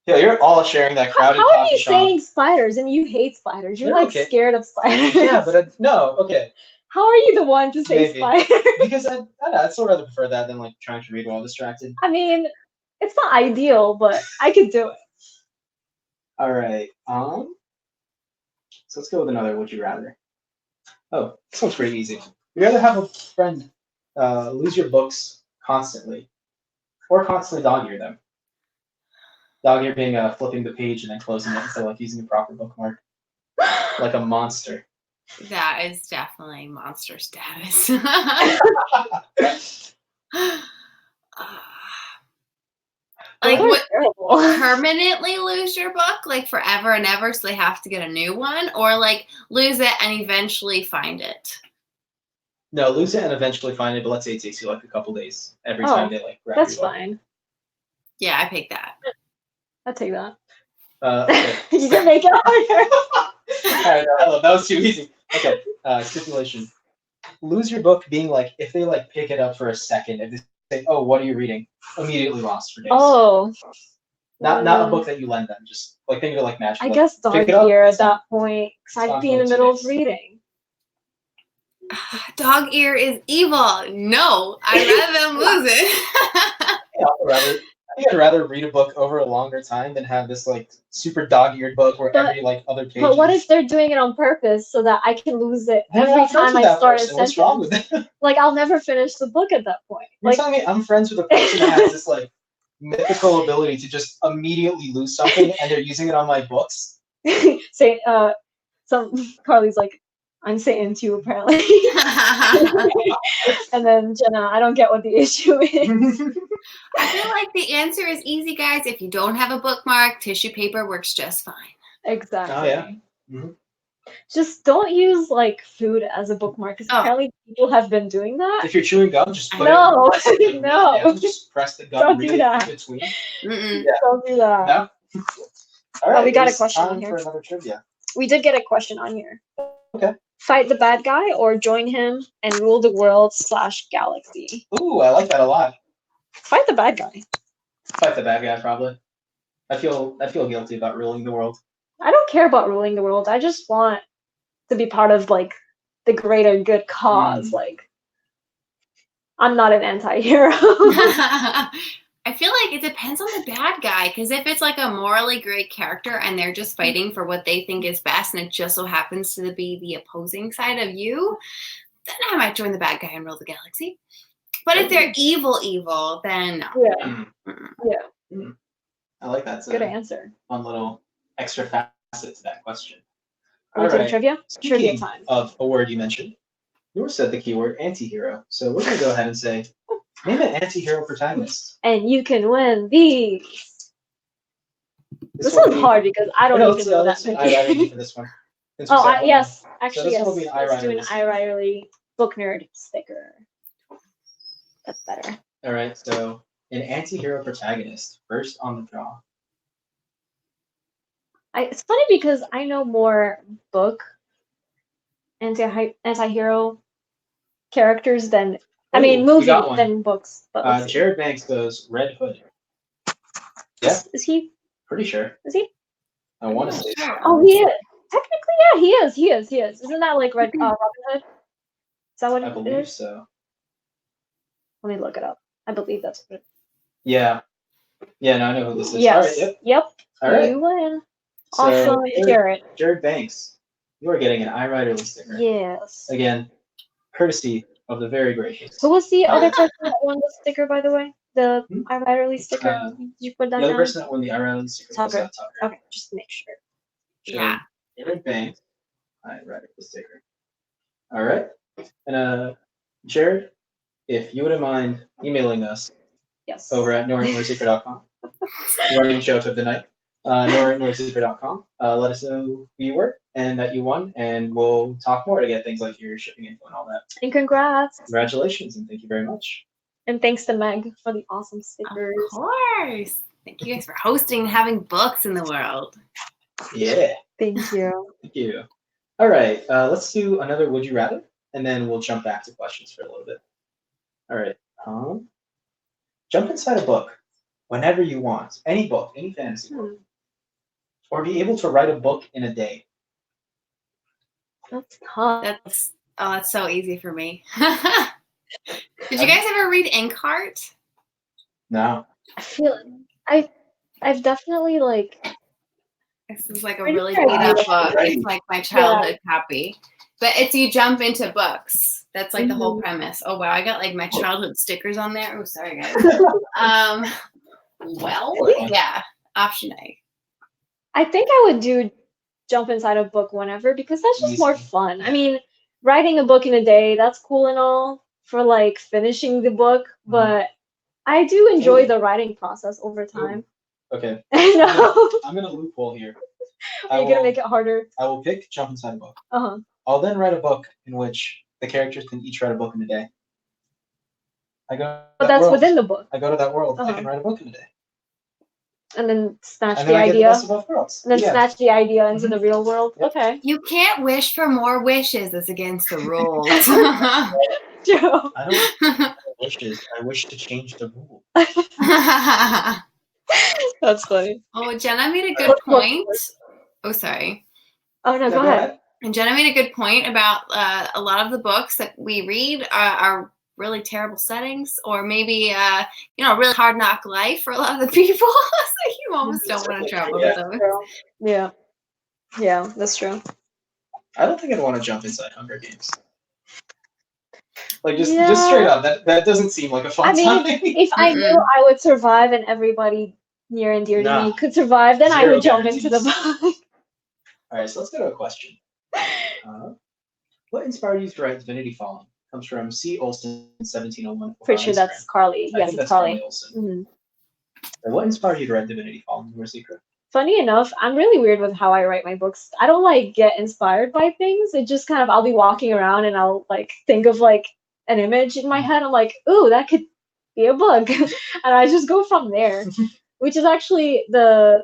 Yeah, you're all sharing that crowded How are coffee you shop. saying spiders and you hate spiders? You're They're like okay. scared of spiders. Yeah, but no, okay. How are you the one to say Maybe. spider? Because I don't know, I'd still rather prefer that than like trying to read while distracted. I mean, it's not ideal, but I could do it. All right. So let's go with another. Would you rather? Oh, this one's pretty easy. Would you rather have a friend lose your books constantly, or constantly dog ear them? Dog ear being flipping the page and then closing it instead of like using a proper bookmark, like a monster. That is definitely monster status. Like, Those are what, terrible. permanently lose your book, like forever and ever, so they have to get a new one, or like lose it and eventually find it? No, lose it and eventually find it, but let's say it takes you like a couple days every time they like grab That's your book. fine. Yeah, I pick that. I'll take that. Okay. You can make it harder. All right, that was too easy. Okay, stipulation. Lose your book being like, if they like pick it up for a second, if they say, oh, what are you reading? Immediately lost for days. Oh. Not a book that you lend them, just like think of it like magic. I like, guess pick dog it up, ear it's at that point, because I'd be in the middle of reading. Dog ear is evil. No, I'd rather them lose it. I think I'd rather read a book over a longer time than have this like super dog-eared book where every like other page. But what if they're doing it on purpose so that I can lose it Then you're every not friends time with I that start a person. What's sentence? wrong with that? Like, I'll never finish the book at that point. You're Like, telling me I'm friends with a person that has this like mythical ability to just immediately lose something and they're using it on my books? say, Carly's like, I'm saying to you apparently. And then Jenna, I don't get what the issue is. I feel like the answer is easy, guys. If you don't have a bookmark, tissue paper works just fine. Exactly. Oh, yeah. Mhm. Just don't use like food as a bookmark because apparently people have been doing that. If you're chewing gum, just put No, it in. no. Yeah, just press the gum Don't do really that. in between. Mm-mm. Yeah. Don't do that. No? All right. we got a it's question time here. for another trivia. we did get a question on here. Okay. Fight the bad guy or join him and rule the world / galaxy? Ooh, I like that a lot. Fight the bad guy. Fight the bad guy, probably. I feel guilty about ruling the world. I don't care about ruling the world. I just want to be part of like the greater good cause. Like, I'm not an anti-hero. I feel like it depends on the bad guy, because if it's like a morally great character and they're just fighting for what they think is best and it just so happens to be the opposing side of you, then I might join the bad guy and rule the galaxy. But if they're evil, then no. Yeah. Yeah. I like that. Good answer. One little extra facet to that question. All right. Trivia? Trivia Speaking time. of a word you mentioned, Nour said the keyword anti-hero. So we're going to go ahead and say, name an anti-hero protagonist. And you can win these. This one's hard because I don't even know that many. For this one. Yes. So Actually, this yes. one will be an Let's do an iWriterly iWriterly book nerd sticker. That's better. All right. So an anti-hero protagonist, first on the draw. It's funny because I know more book anti-hero characters than movie than books. But Jared Banks goes Red Hood. Yeah. Is he? Pretty sure. Is he? I want to say. Oh, he is. Technically, yeah, he is. He is. Isn't that like Robin Hood? Is that what I it believe is? so. Let me look it up. I believe that's what it is. Yeah. Yeah, no, I know who this is. Yes. All right, Yep. All right. You win. So, Awesome, Jared. Jared Banks, you are getting an iWriterly sticker. Yes. Again, courtesy of the very gracious. Who was the other person that won the sticker, by the way? The iWriterly sticker? Did you put that The other down? person that won the iWriterly sticker was Tucker. Okay, just to make sure. Yeah. Jared Banks, iWriterly sticker. All right. And Jared, if you wouldn't mind emailing us over at nour@zikra.com. Running joke of the night. nour@zikra.com. Let us know who you were and that you won, and we'll talk more to get things like your shipping info and all that. And congrats. Congratulations, and thank you very much. And thanks to Meg for the awesome stickers. Of course. Thank you guys for hosting and having books in the world. Yeah. Thank you. Thank you. All right. Let's do another Would You Rather, and then we'll jump back to questions for a little bit. All right. Jump inside a book whenever you want. Any book, any fantasy book. Or be able to write a book in a day. That's tough. That's so easy for me. Did you guys ever read Inkheart? No. I feel I've definitely This is like a really beat up book. It's like my childhood copy. But it's you jump into books. That's like the whole premise. Oh wow, I got like my childhood stickers on there. Oh sorry guys. Well, yeah. Option A. I think I would do jump inside a book whenever because that's just more fun. I mean, writing a book in a day, that's cool and all for like finishing the book, but I do enjoy the writing process over time. Okay. I know. I'm gonna loophole here. Are you gonna make it harder? I will pick jump inside a book. Uh-huh. I'll then write a book in which the characters can each write a book in a day. But that's within the book. I go to that world. I can write a book in a day. And then snatch the idea. And then snatch the idea into the real world. Yep. Okay. You can't wish for more wishes. It's against the rules. Joe. I don't wishes. I wish to change the rule. That's funny. Oh, Jenna made a good point. Oh, sorry. Oh, no, go ahead. And Jenna made a good point about a lot of the books that we read are really terrible settings, or maybe a really hard knock life for a lot of the people. So you almost don't want to travel with them. Yeah, that's true. I don't think I'd want to jump inside Hunger Games. Like just straight up, that doesn't seem like a fun time. If I knew I would survive and everybody near and dear to me could survive, then I would jump into the book. All right, so let's go to a question. What inspired you to write Divinity Falling? Comes from C. Olson 1701. Pretty sure that's Carly. Yes, it's Carly. Olson. What inspired you to write Divinity Falling? Nour Zikra? Funny enough, I'm really weird with how I write my books. I don't like get inspired by things. It just kind of I'll be walking around and I'll like think of like an image in my head. I'm like, ooh, that could be a book, and I just go from there. Which is actually the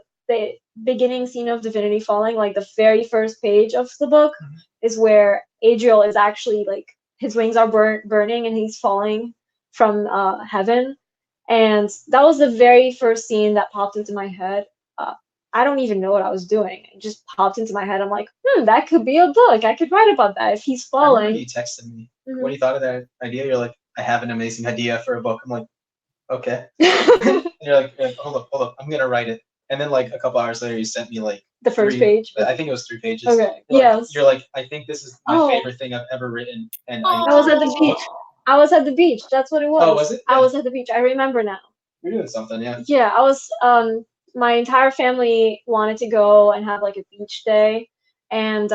beginning scene of Divinity Falling, like the very first page of the book, Mhm. is where Adriel is actually like his wings are burning and he's falling from heaven, and that was the very first scene that popped into my head. I don't even know what I was doing. It just popped into my head. I'm like, that could be a book. I could write about that if he's I remember falling. you texted me Mhm. when you thought of that idea. You're like, I have an amazing idea for a book. I'm like, okay. And you're like, hold up, I'm gonna write it. And then like a couple hours later, you sent me like The first 3 page. I think it was 3 pages. Okay. You're like, Yes. You're like, I think this is my Oh. favorite thing I've ever written. And Oh. I was at the beach. I was at the beach. That's what it was. Oh, was it? I Yeah. was at the beach. I remember now. You're doing something, yeah. Yeah, I was. My entire family wanted to go and have like a beach day, and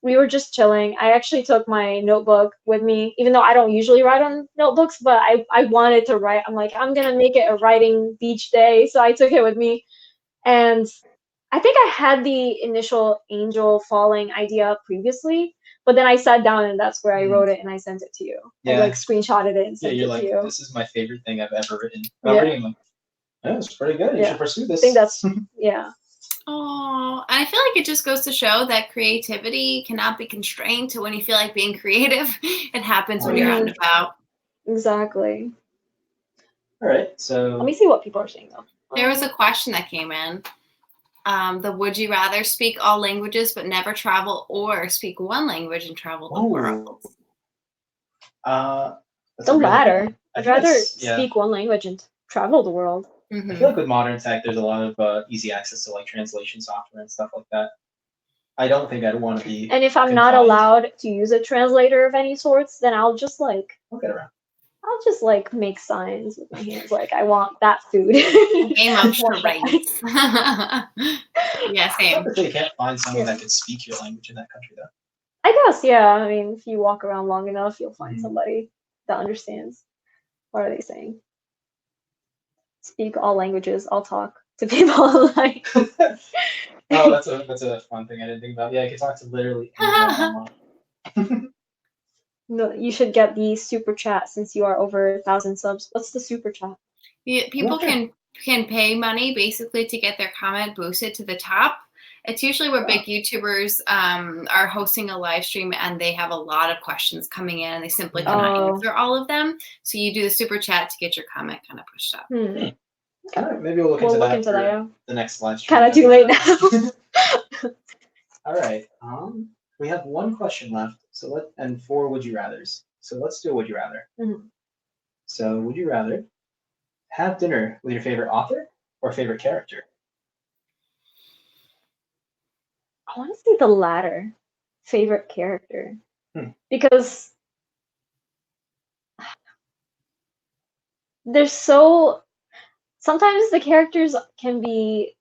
we were just chilling. I actually took my notebook with me, even though I don't usually write on notebooks, but I wanted to write. I'm like, I'm gonna make it a writing beach day, so I took it with me, and I think I had the initial angel falling idea previously, but then I sat down and that's where I wrote it and I sent it to you. Yeah. I like screenshotted it and Yeah, sent you're it like, to you. this is my favorite thing I've ever written. Yeah. I'm reading like, yeah, it's pretty good. You Yeah. should pursue this. I think that's yeah. Oh, and I feel like it just goes to show that creativity cannot be constrained to when you feel like being creative. It happens when you're out and about. Exactly. All right, so Let me see what people are saying though. There was a question that came in. Would you rather speak all languages but never travel, or speak one language and travel the world? That's the a really latter. good one. I I'd think rather that's- yeah. speak one language and travel the world. I feel like with modern tech, there's a lot of easy access to like translation software and stuff like that. I don't think I'd want to be. And if I'm not confined. allowed to use a translator of any sorts, then I'll just like make signs with my hands, like I want that food. Game of charades. Yeah, same. But you can't find someone that could speak your language in that country, though. I guess, yeah. I mean, if you walk around long enough, you'll find somebody that understands. What are they saying? Speak all languages. I'll talk to people online. Oh, that's a fun thing I didn't think about. Yeah, I could talk to literally anyone online. No, you should get the super chat since you are over 1,000 subs. What's the super chat? People can pay money basically to get their comment boosted to the top. It's usually where big YouTubers are hosting a live stream and they have a lot of questions coming in and they simply cannot answer all of them. So you do the super chat to get your comment kind of pushed up. All right, maybe we'll look into that for the next live stream. Kind of too late now. All right. We have one question left. And 4 would you rathers. So let's do a would you rather. So would you rather have dinner with your favorite author or favorite character? I want to say the latter, favorite character, because there's sometimes the characters can be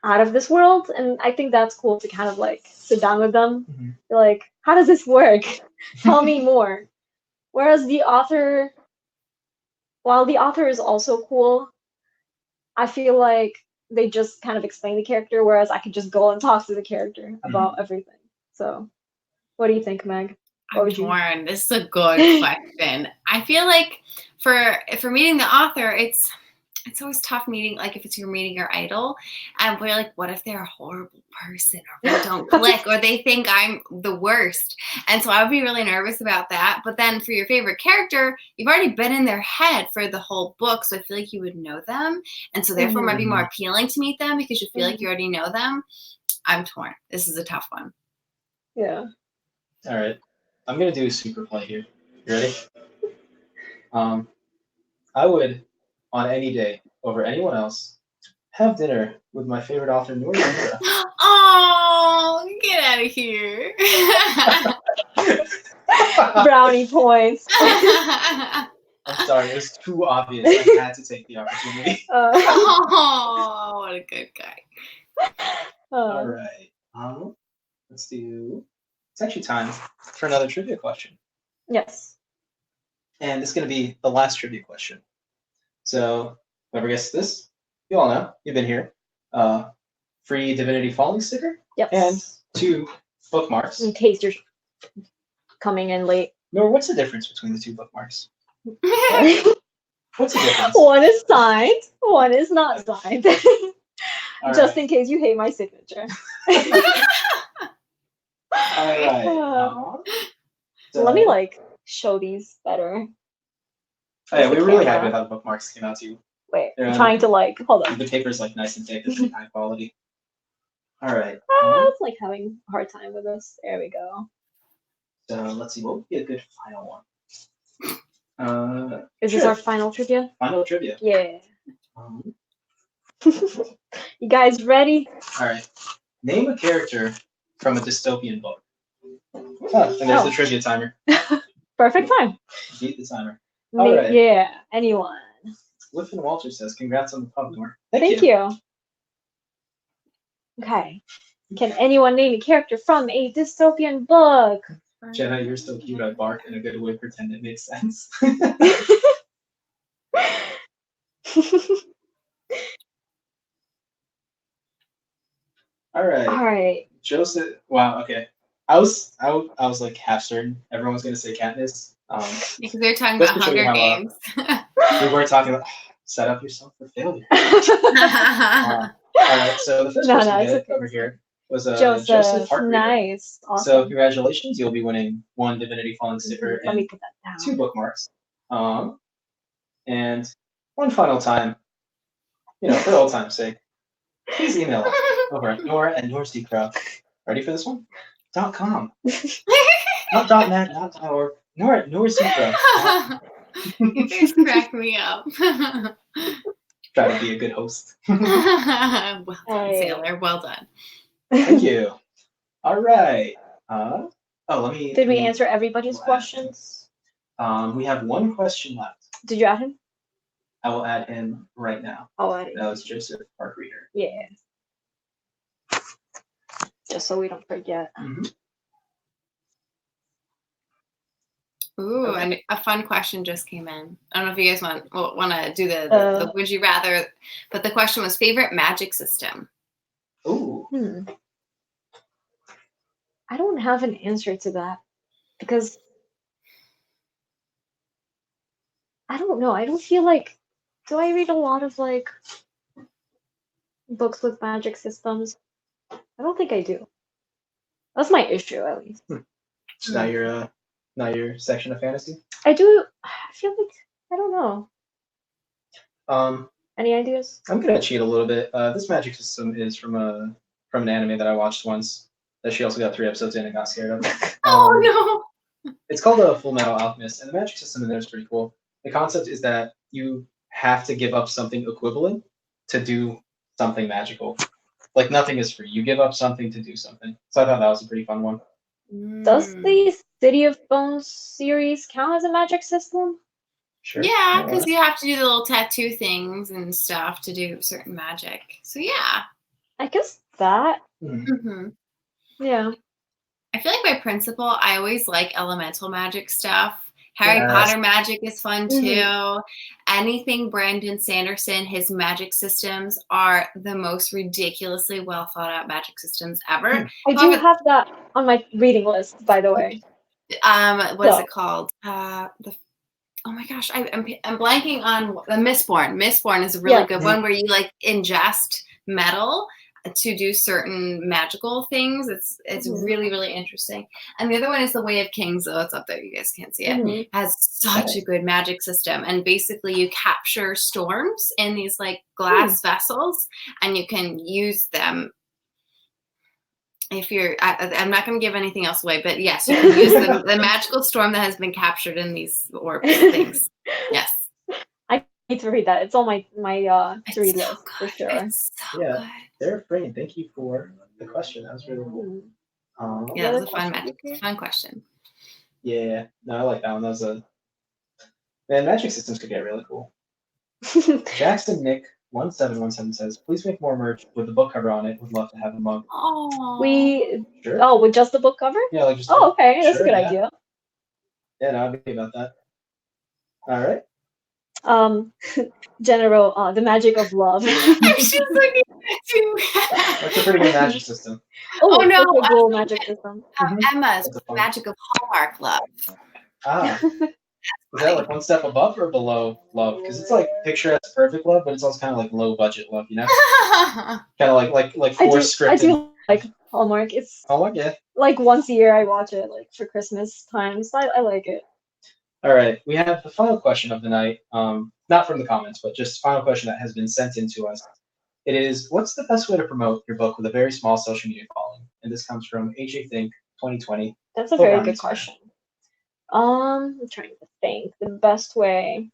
out of this world, and I think that's cool to kind of like sit down with them. Like, how does this work? Tell me more. Whereas the author, while the author is also cool, I feel like they just kind of explain the character, whereas I could just go and talk to the character about everything. So, what do you think, Meg? I'm torn. This is a good question. I feel like for meeting the author, it's always tough meeting, like if you're meeting your idol, and we're like, what if they're a horrible person, or we don't click, or they think I'm the worst? And so I would be really nervous about that. But then for your favorite character, you've already been in their head for the whole book, so I feel like you would know them, and so therefore it might be more appealing to meet them because you feel like you already know them. I'm torn. This is a tough one. Yeah. All right. I'm gonna do a super play here. You ready? I would, on any day over anyone else, have dinner with my favorite author, Nour. Oh, get out of here. Brownie points. I'm sorry, it was too obvious. I had to take the opportunity. Oh, what a good guy. All right. Let's do. It's actually time for another trivia question. Yes. And it's going to be the last trivia question. So, whoever gets this, you all know, you've been here. Free Divinity Falling sticker. Yep. And 2 bookmarks. In case you're coming in late. Nour, what's the difference between the 2 bookmarks? What's the difference? One is signed, one is not signed. Just in case you hate my signature. All right. Let me like show these better. Oh, yeah, we were really camera. happy with how the bookmarks came out too. Wait, They're, I'm trying to like hold on. The paper's like nice and thick, it's like high quality. All right. It's like having a hard time with this. There we go. So let's see, what would be a good final one? Is this sure. our final trivia? Final trivia. Yeah. You guys ready? All right. Name a character from a dystopian book. Oh, and there's the trivia timer. Perfect time. Beat the timer. All right. Yeah, anyone. Liffin Walter says, congrats on the pub, Nour. Thank you. Okay. Can anyone name a character from a dystopian book? Jenna, you're so cute. I bark in a good way. Pretend it makes sense. All right. All right. Joseph. Wow. Okay. I was like half certain everyone was gonna say Katniss. Because they're talking about just to show you Hunger how, Games. We were talking about set up yourself for failure. All right. So the first person to get over here was Joseph Hartreader. Nice. Awesome. So congratulations, you'll be winning 1 Divinity Falling sticker Let me and put that down. 2 bookmarks. And one final time, for old time's sake, please email us over at Nour and Nour Zikra. Ready for this one? .com. Not .net, not .org. Nour at Nour Zikra. You guys crack me up. Try to be a good host. Well done, Sailor. Well done. Thank you. All right. Let me. Did we answer everybody's questions? We have one question left. Did you add him? I will add him right now. I'll add him. That was Joseph Hartreader. Yeah. Just so we don't forget. Mm-hmm. Ooh, and a fun question just came in. I don't know if you guys want to do the would you rather, but the question was favorite magic system. Ooh. I don't have an answer to that because I don't know. I don't feel like. Do I read a lot of like books with magic systems? I don't think I do. That's my issue, at least. So now you're not your section of fantasy. I do. I feel like I don't know. Any ideas? I'm gonna cheat a little bit. This magic system is from an anime that I watched once. That she also got 3 episodes in and got scared of. Oh no! It's called a Full Metal Alchemist, and the magic system in there is pretty cool. The concept is that you have to give up something equivalent to do something magical. Like nothing is free. You give up something to do something. So I thought that was a pretty fun one. Does the City of Bones series count as a magic system? Sure. Yeah, because you have to do the little tattoo things and stuff to do certain magic. So yeah. I guess that. Mm-hmm. Yeah. I feel like by principle, I always like elemental magic stuff. Harry Potter magic is fun too. Anything Brandon Sanderson, his magic systems are the most ridiculously well thought out magic systems ever. I do have that on my reading list, by the way. What is it called? Oh my gosh, I'm blanking on the Mistborn. Mistborn is a really good one where you like ingest metal to do certain magical things. It's really, really interesting. And the other one is The Way of Kings, though it's up there, you guys can't see it. It has such a good magic system. And basically you capture storms in these like glass vessels and you can use them. If you're, I'm not going to give anything else away, but yes, you can use the magical storm that has been captured in these orbs things. Yes. I need to read that. It's on my to read list for sure. It's so good. Sarah Frayne, thank you for the question. That was really cool. Yeah, that was a fun question. Yeah, no, I like that one. That was magic systems could get really cool. Jackson Nick 1717 says, please make more merch with the book cover on it. Would love to have a mug. Oh, with just the book cover? Yeah, like just. Okay, that's a good idea. Yeah, no, I'd be about that. All right. General, the magic of love. She's looking at you. That's a pretty good magic system. Oh no, a cool magic system. Emma's magic of Hallmark love. Ah. Is that like one step above or below love? Because it's like picturesque, perfect love, but it's also kind of like low budget love, you know? Kind of like I forced scripted. do like Hallmark. It's Oh, yeah. like once a year I watch it, like for Christmas times. I like it. All right, we have the final question of the night. Not from the comments, but just final question that has been sent in to us. It is, what's the best way to promote your book with a very small social media following? And this comes from AJ Think 2020. That's a Book very on good Instagram. question. I'm trying to think the best way.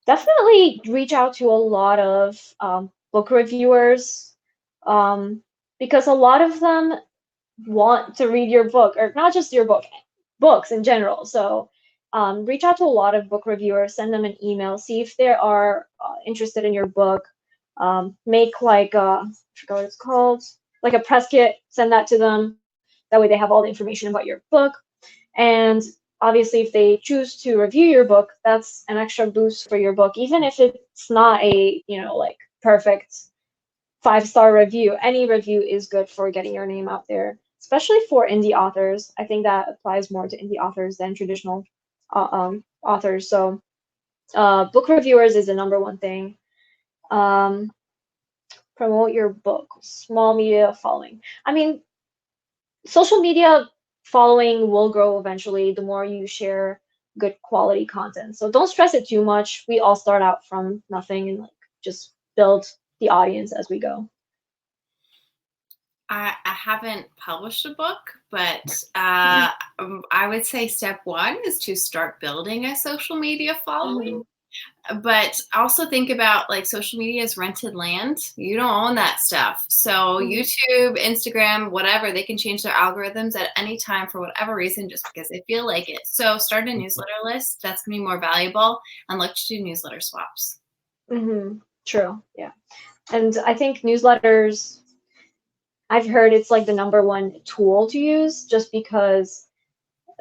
Definitely reach out to a lot of book reviewers, because a lot of them want to read your book, or not just your book, books in general. So reach out to a lot of book reviewers, send them an email, see if they are interested in your book. Make like I forgot what it's called, like a press kit, send that to them. That way they have all the information about your book. And obviously, if they choose to review your book, that's an extra boost for your book, even if it's not a, like perfect 5-star review. Any review is good for getting your name out there, especially for indie authors. I think that applies more to indie authors than traditional authors. So book reviewers is the number one thing. Promote your book, small media following. I mean, social media following will grow eventually the more you share good quality content. So don't stress it too much. We all start out from nothing and like just build the audience as we go. I haven't published a book, but I would say step one is to start building a social media following. But also think about like social media is rented land. You don't own that stuff. So YouTube, Instagram, whatever, they can change their algorithms at any time for whatever reason, just because they feel like it. So start a newsletter list. That's going to be more valuable, and look to do newsletter swaps. True. Yeah. And I think newsletters, I've heard it's like the number one tool to use, just because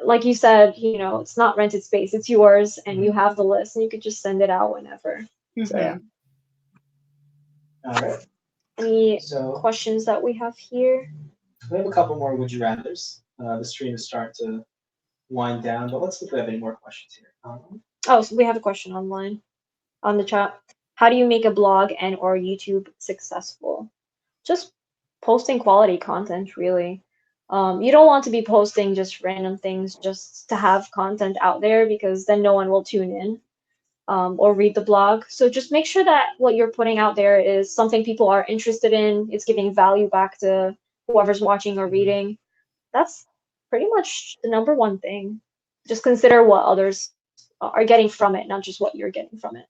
like you said, it's not rented space, it's yours, and you have the list, and you could just send it out whenever. So yeah. All right. Any questions that we have here? We have a couple more would you rathers. The stream is starting to wind down, but let's see if we have any more questions here. So we have a question online on the chat. How do you make a blog and or YouTube successful? Just posting quality content, really. You don't want to be posting just random things just to have content out there, because then no one will tune in or read the blog. So just make sure that what you're putting out there is something people are interested in. It's giving value back to whoever's watching or reading. That's pretty much the number one thing. Just consider what others are getting from it, not just what you're getting from it.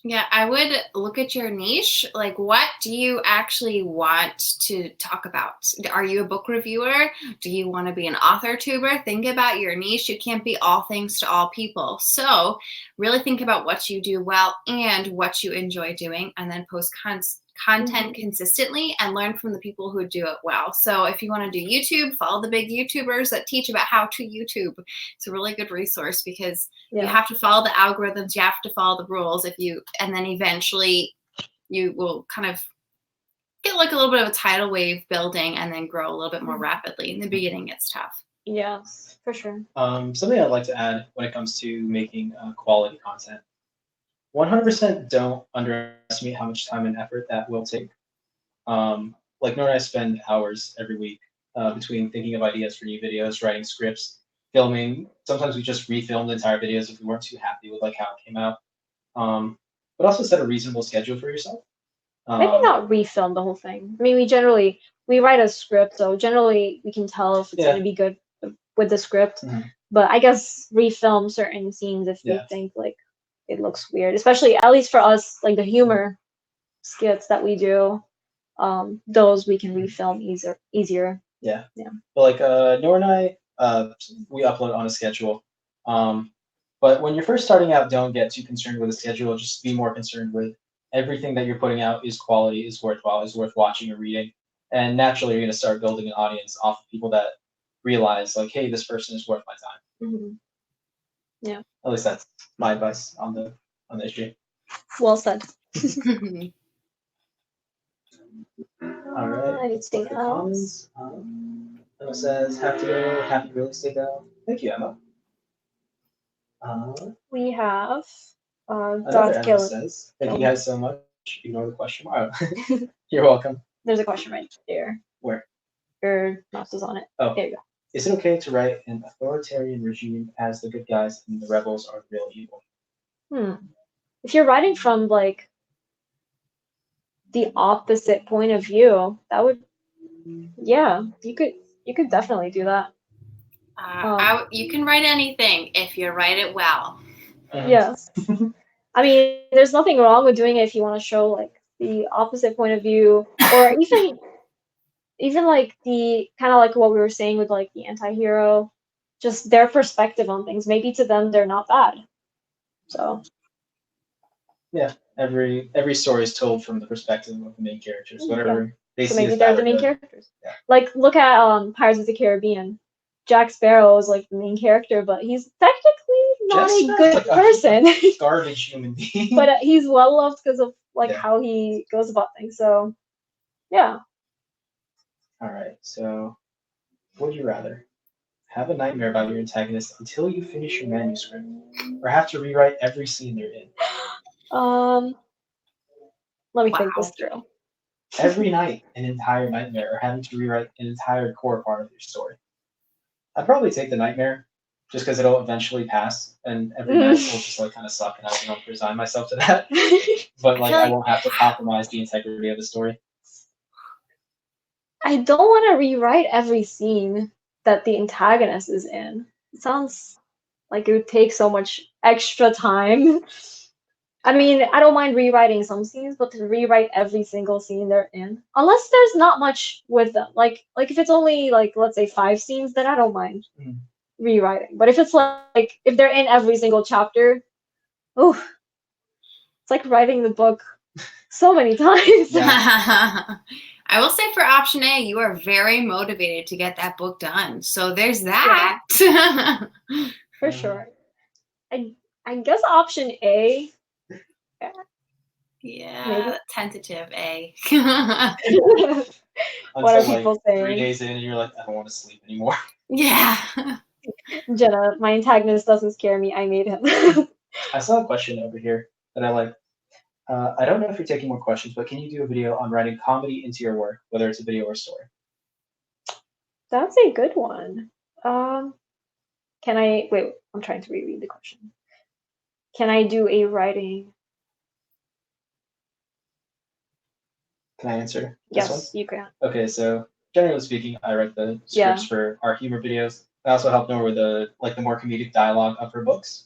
Yeah, I would look at your niche. Like, what do you actually want to talk about? Are you a book reviewer? Do you want to be an authortuber? Think about your niche. You can't be all things to all people. So really think about what you do well and what you enjoy doing, and then post content consistently and learn from the people who do it well. So if you want to do YouTube, follow the big YouTubers that teach about how to YouTube. It's a really good resource, because you have to follow the algorithms, you have to follow the rules, and then eventually you will kind of get like a little bit of a tidal wave building and then grow a little bit more rapidly. In the beginning, it's tough. Yes, for sure. Something I'd like to add when it comes to making quality content. 100% don't underestimate how much time and effort that will take. Like Nour and I spend hours every week between thinking of ideas for new videos, writing scripts, filming. Sometimes we just refilmed entire videos if we weren't too happy with like how it came out. But also set a reasonable schedule for yourself. Maybe not refilm the whole thing. I mean, we write a script, so generally we can tell if it's going to be good with the script. But I guess refilm certain scenes if we think like it looks weird, especially at least for us, like the humor skits that we do. Those we can refilm easier. Yeah. But like Nour and I, we upload on a schedule. But when you're first starting out, don't get too concerned with the schedule. Just be more concerned with everything that you're putting out is quality, is worthwhile, is worth watching or reading. And naturally, you're going to start building an audience off of people that realize, like, hey, this person is worth my time. Yeah. At least that's my advice on the issue. Well said. All right. Anything else? Emma says, have to go. Happy real estate though. Thank you, Emma. We have Another Darth Emma Gillen. says, thank you guys so much. Ignore the question mark. You're welcome. There's a question right there. Where? Your mouse is on it. Oh. There you go. Is it okay to write an authoritarian regime as the good guys and the rebels are the real evil? If you're writing from like the opposite point of view, that would, yeah, you could definitely do that. You can write anything if you write it well. Yes. I mean, there's nothing wrong with doing it if you want to show like the opposite point of view, or even like the kind of like what we were saying with like the anti-hero, just their perspective on things. Maybe to them they're not bad. So yeah, every story is told from the perspective of the main characters, whatever they see. So maybe as they're bad the or main good. characters. Yeah. Like look at Pirates of the Caribbean. Jack Sparrow is like the main character, but he's technically not Jack a good Sparrow's like person. a garbage human being. But he's well loved because of like Yeah. how he goes about things. So yeah. All right. So, would you rather have a nightmare about your antagonist until you finish your manuscript, or have to rewrite every scene they're in? Let me think this through. Every night, an entire nightmare, or having to rewrite an entire core part of your story. I'd probably take the nightmare, just because it'll eventually pass, and every night will just like kind of suck, and I won't resign myself to that. But like I won't have to compromise the integrity of the story. I don't want to rewrite every scene that the antagonist is in. It sounds like it would take so much extra time. I mean, I don't mind rewriting some scenes, but to rewrite every single scene they're in, unless there's not much with them. Like if it's only like let's say 5 scenes, then I don't mind rewriting. But if it's like if they're in every single chapter, it's like writing the book so many times. Yeah. I will say for option A, you are very motivated to get that book done. So there's that. Yeah. For sure. I guess option A. Yeah, maybe. tentative A. What are Until, people like, saying? 3 days in, and you're like, I don't want to sleep anymore. Yeah. Jenna, my antagonist doesn't scare me. I made him. I saw a question over here that I like. I don't know if you're taking more questions, but can you do a video on writing comedy into your work, whether it's a video or story? That's a good one. Can I wait? I'm trying to reread the question. Can I do a writing? Can I answer Yes, this one? you can. Okay, so generally speaking, I write the scripts for our humor videos. I also help Nour with the more comedic dialogue of her books.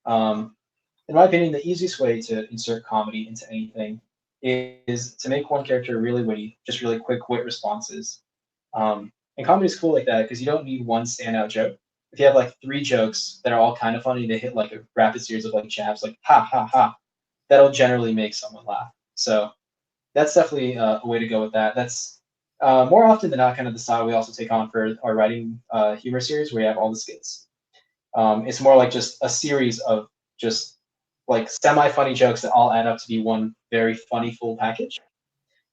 In my opinion, the easiest way to insert comedy into anything is to make one character really witty, just really quick wit responses. And comedy is cool like that because you don't need one standout joke. If you have like 3 jokes that are all kind of funny, they hit like a rapid series of like jabs, like ha ha ha, that'll generally make someone laugh. So that's definitely a way to go with that. That's more often than not kind of the style we also take on for our writing humor series where you have all the skits. It's more like just a series of just like semi-funny jokes that all add up to be one very funny full package.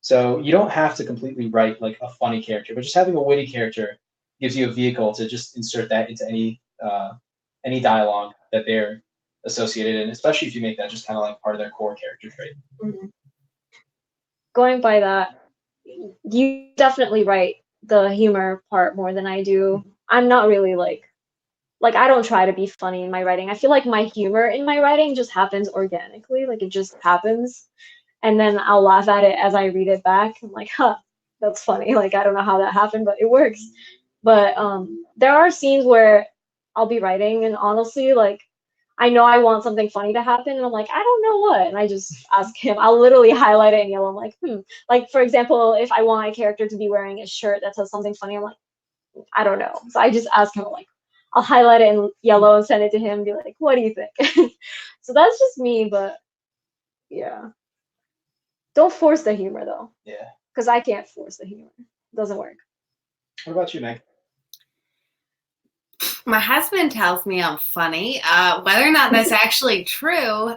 So you don't have to completely write like a funny character, but just having a witty character gives you a vehicle to just insert that into any dialogue that they're associated in, especially if you make that just kind of like part of their core character trait. Mm-hmm. Going by that, you definitely write the humor part more than I do. I'm not really like I don't try to be funny in my writing. I feel like my humor in my writing just happens organically, like it just happens. And then I'll laugh at it as I read it back. I'm like, huh, that's funny. Like I don't know how that happened, but it works. But there are scenes where I'll be writing and honestly, like I know I want something funny to happen, and I'm like, I don't know what, and I just ask him. I'll literally highlight it in yellow. I'm like, Like for example, if I want a character to be wearing a shirt that says something funny, I'm like, I don't know. So I just ask him, like, I'll highlight it in yellow and send it to him and be like, what do you think? So that's just me, but yeah. Don't force the humor though. Yeah. Because I can't force the humor. It doesn't work. What about you, Meg? My husband tells me I'm funny. Whether or not that's actually true,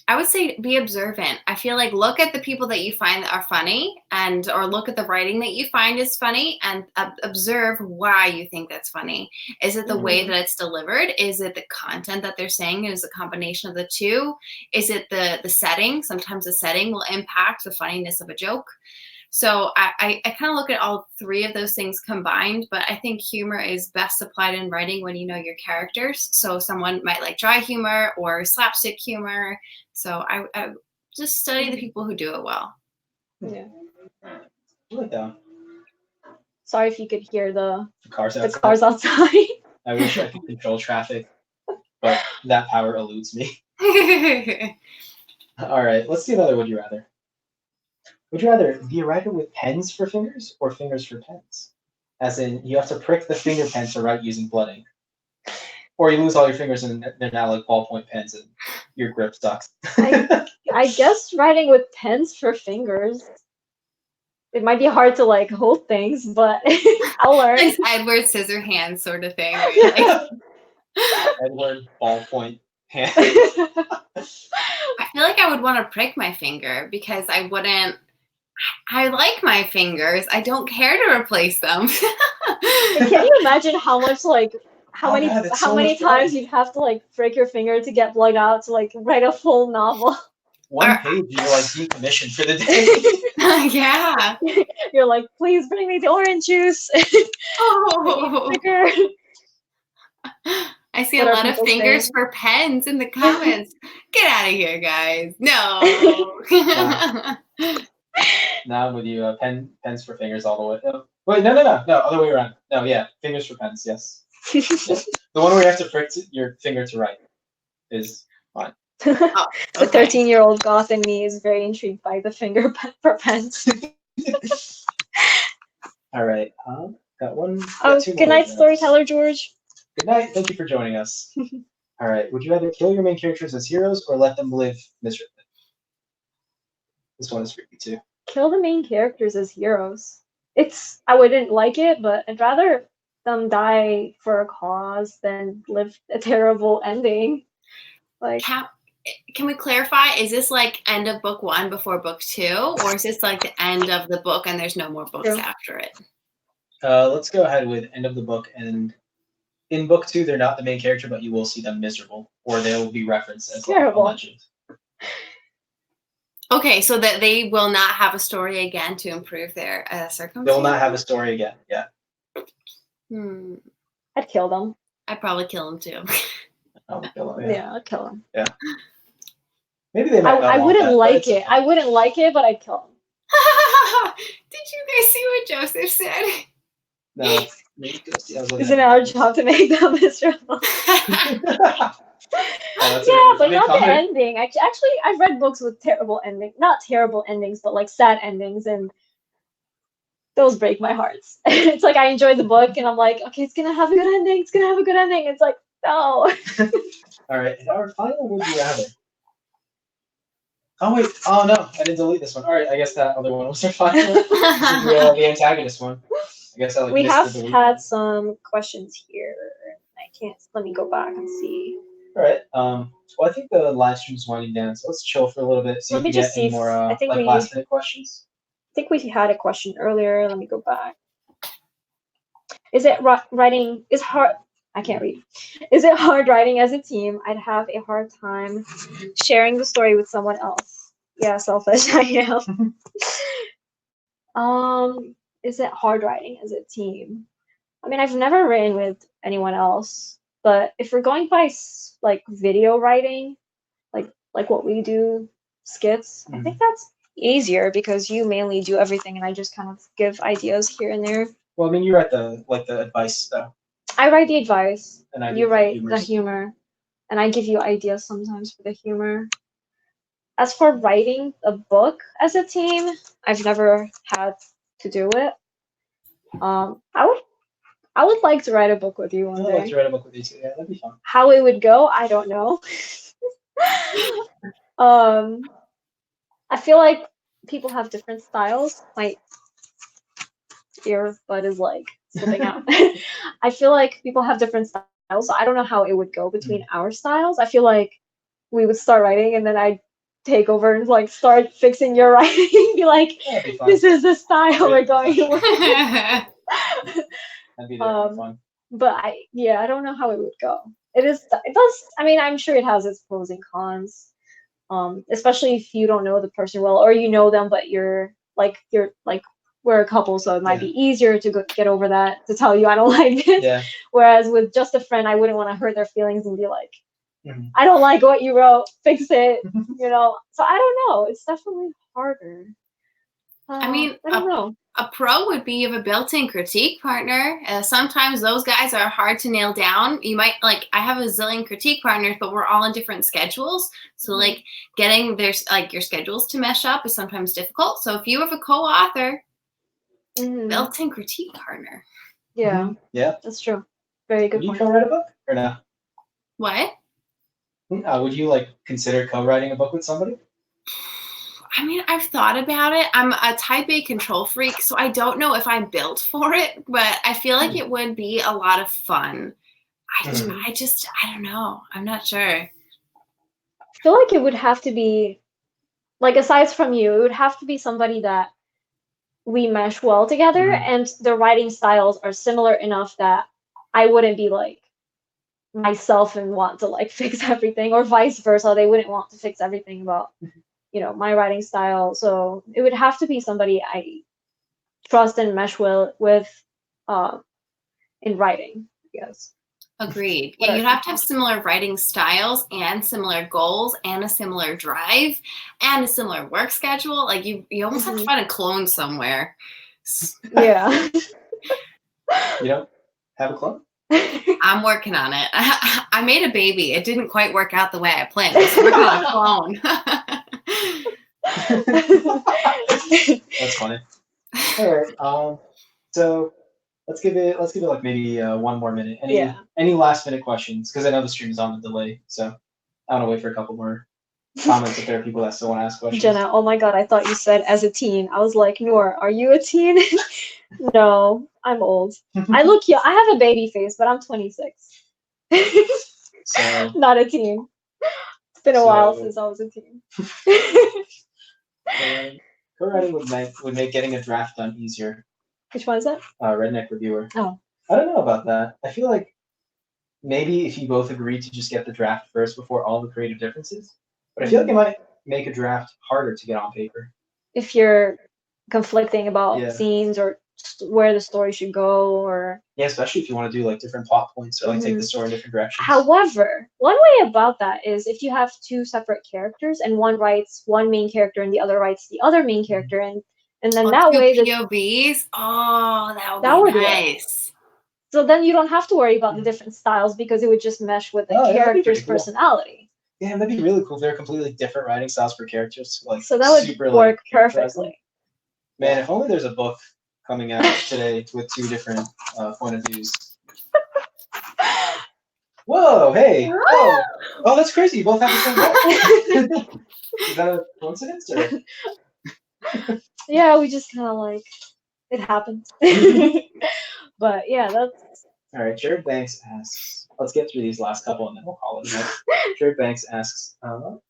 I I would say be observant. I feel like look at the people that you find that are funny, or look at the writing that you find is funny, and observe why you think that's funny. Is it the way that it's delivered? Is it the content that they're saying? Is it a combination of the two? Is it the setting? Sometimes the setting will impact the funniness of a joke. So I kind of look at all three of those things combined, but I think humor is best applied in writing when you know your characters. So someone might like dry humor or slapstick humor. So I just study the people who do it well. Yeah. I like that. Sorry if you could hear the cars outside. cars outside. I wish I could control traffic, but that power eludes me. All right, let's do another would you rather. Would you rather be a writer with pens for fingers or fingers for pens? As in, you have to prick the finger pen to write using blood ink. Or you lose all your fingers and they're now like ballpoint pens and your grip sucks. I guess writing with pens for fingers. It might be hard to like hold things, but I'll learn. It's Edward Scissorhands sort of thing. Where you're like, Edward ballpoint hand. I feel like I would want to prick my finger because I wouldn't. I like my fingers. I don't care to replace them. Can you imagine how much like how many times you'd have to like break your finger to get blood out to like write a full novel? One page, you're like decommissioned for the day. Yeah. You're like, please bring me the orange juice. Oh. I see a lot of fingers for pens in the comments. Get out of here, guys. No. Now I'm with you. Pens for fingers all the way. Oh, wait, no. Other way around. No, yeah, fingers for pens. Yes. Yes. The one where you have to prick your finger to write is fine. Oh, okay. The 13-year-old goth in me is very intrigued by the finger for pens. All right. Got one. Good night, storyteller George. Good night. Thank you for joining us. All right. Would you rather kill your main characters as heroes or let them live miserably? This one is for you too. Kill the main characters as heroes. I wouldn't like it, but I'd rather them die for a cause than live a terrible ending. Like, can we clarify? Is this like end of book 1 before book 2, or is this like the end of the book and there's no more books after it? Let's go ahead with end of the book. And in book 2, they're not the main character, but you will see them miserable, or they will be referenced as a legend. Okay, so that they will not have a story again to improve their circumstances? They will not have a story again, yeah. I'd kill them. I'd probably kill them too. I would kill them, yeah, I'd kill them. Yeah. Maybe they might I wouldn't like it. I wouldn't like it, but I'd kill them. Did you guys see what Joseph said? No. Isn't it our job to make them miserable? Yeah, but not the ending. Actually, I've read books with terrible endings. Not terrible endings, but like sad endings, and those break my heart. It's like I enjoy the book, and I'm like, okay, it's gonna have a good ending. It's gonna have a good ending. It's like, no. All right, and our final would you rather? Oh wait, oh no, I didn't delete this one. All right, I guess that other one was our final. The antagonist one. I guess I we have had some questions here. I can't. Let me go back and see. All right. Well, I think the live stream is winding down, so let's chill for a little bit. See if we get any more last-minute questions. I think we had a question earlier. Let me go back. Is it writing is hard? I can't read. Is it hard writing as a team? I'd have a hard time sharing the story with someone else. Yeah, selfish I am. Is it hard writing as a team? I mean, I've never written with anyone else, but if we're going by like video writing, like what we do, skits, I think that's easier because you mainly do everything and I just kind of give ideas here and there. Well, I mean, you write the advice stuff. I write the advice. And you write the humor, and I give you ideas sometimes for the humor. As for writing a book as a team, I've never had to do it. I would like to write a book with you one day. I'd like to write a book with you too. Yeah, that'd be fun. How it would go, I don't know. I feel like people have different styles. My earbud is like slipping out. I feel like people have different styles. So I don't know how it would go between our styles. I feel like we would start writing and then I'd take over and like start fixing your writing. Be like, That'd be fun. this is the style we're going with. That'd be fun. But I don't know how it would go. It does. I mean, I'm sure it has its pros and cons. Especially if you don't know the person well, or you know them, but you're like we're a couple, so it might be easier to get over that, to tell you I don't like it. Yeah. Whereas with just a friend, I wouldn't want to hurt their feelings and be like, I don't like what you wrote, fix it, you know. So I don't know. It's definitely harder. I mean, I don't know. A pro would be you have a built-in critique partner. Sometimes those guys are hard to nail down. You might like, I have a zillion critique partners, but we're all on different schedules. So like getting their like your schedules to mesh up is sometimes difficult. So if you have a co-author, built-in critique partner. Yeah. Yeah. That's true. Very good Would you point. co-write a book or no? What? Would you like consider co-writing a book with somebody? I mean, I've thought about it. I'm a type A control freak, so I don't know if I'm built for it, but I feel like it would be a lot of fun. I don't know. I'm not sure. I feel like it would have to be, like, aside from you, it would have to be somebody that we mesh well together, and the writing styles are similar enough that I wouldn't be like myself and want to like fix everything, or vice versa. They wouldn't want to fix everything about my writing style. So it would have to be somebody I trust and mesh well with in writing, I guess. Agreed. Yeah, you'd have to have similar writing styles and similar goals and a similar drive and a similar work schedule. Like you almost have to find a clone somewhere. Yeah. You don't have a clone? I'm working on it. I made a baby. It didn't quite work out the way I planned. So we're going to clone. That's funny. All right. So let's give it like maybe 1 more minute. Any last minute questions? Because I know the stream is on the delay, so I want to wait for a couple more comments if there are people that still want to ask questions. Jenna, oh my god, I thought you said as a teen. I was like, Nour, are you a teen? No, I'm old. I look young. I have a baby face, but I'm 26. So, not a teen. It's been a while since I was a teen. co-writing would make getting a draft done easier. Which one is that? Redneck Reviewer. Oh. I don't know about that. I feel like maybe if you both agree to just get the draft first before all the creative differences, but I feel like it might make a draft harder to get on paper. If you're conflicting about scenes or where the story should go, or especially if you want to do like different plot points or like take the story in different directions. However, one way about that is if you have 2 separate characters and one writes one main character and the other writes the other main character, and then that way the POVs. Oh, that would be nice. So then you don't have to worry about the different styles because it would just mesh with the character's personality. Yeah, that'd be really cool if they're completely different writing styles for characters. Like so that would work perfectly. Man, if only there's a book coming out today with 2 different point of views. Whoa, hey! Whoa. Oh, that's crazy. You both have the same book. Is that a coincidence? Or? Yeah, we just kind of like, it happened. But yeah, that's... All right, Jared Banks asks, let's get through these last couple and then we'll call it a night. Jared Banks asks, hello?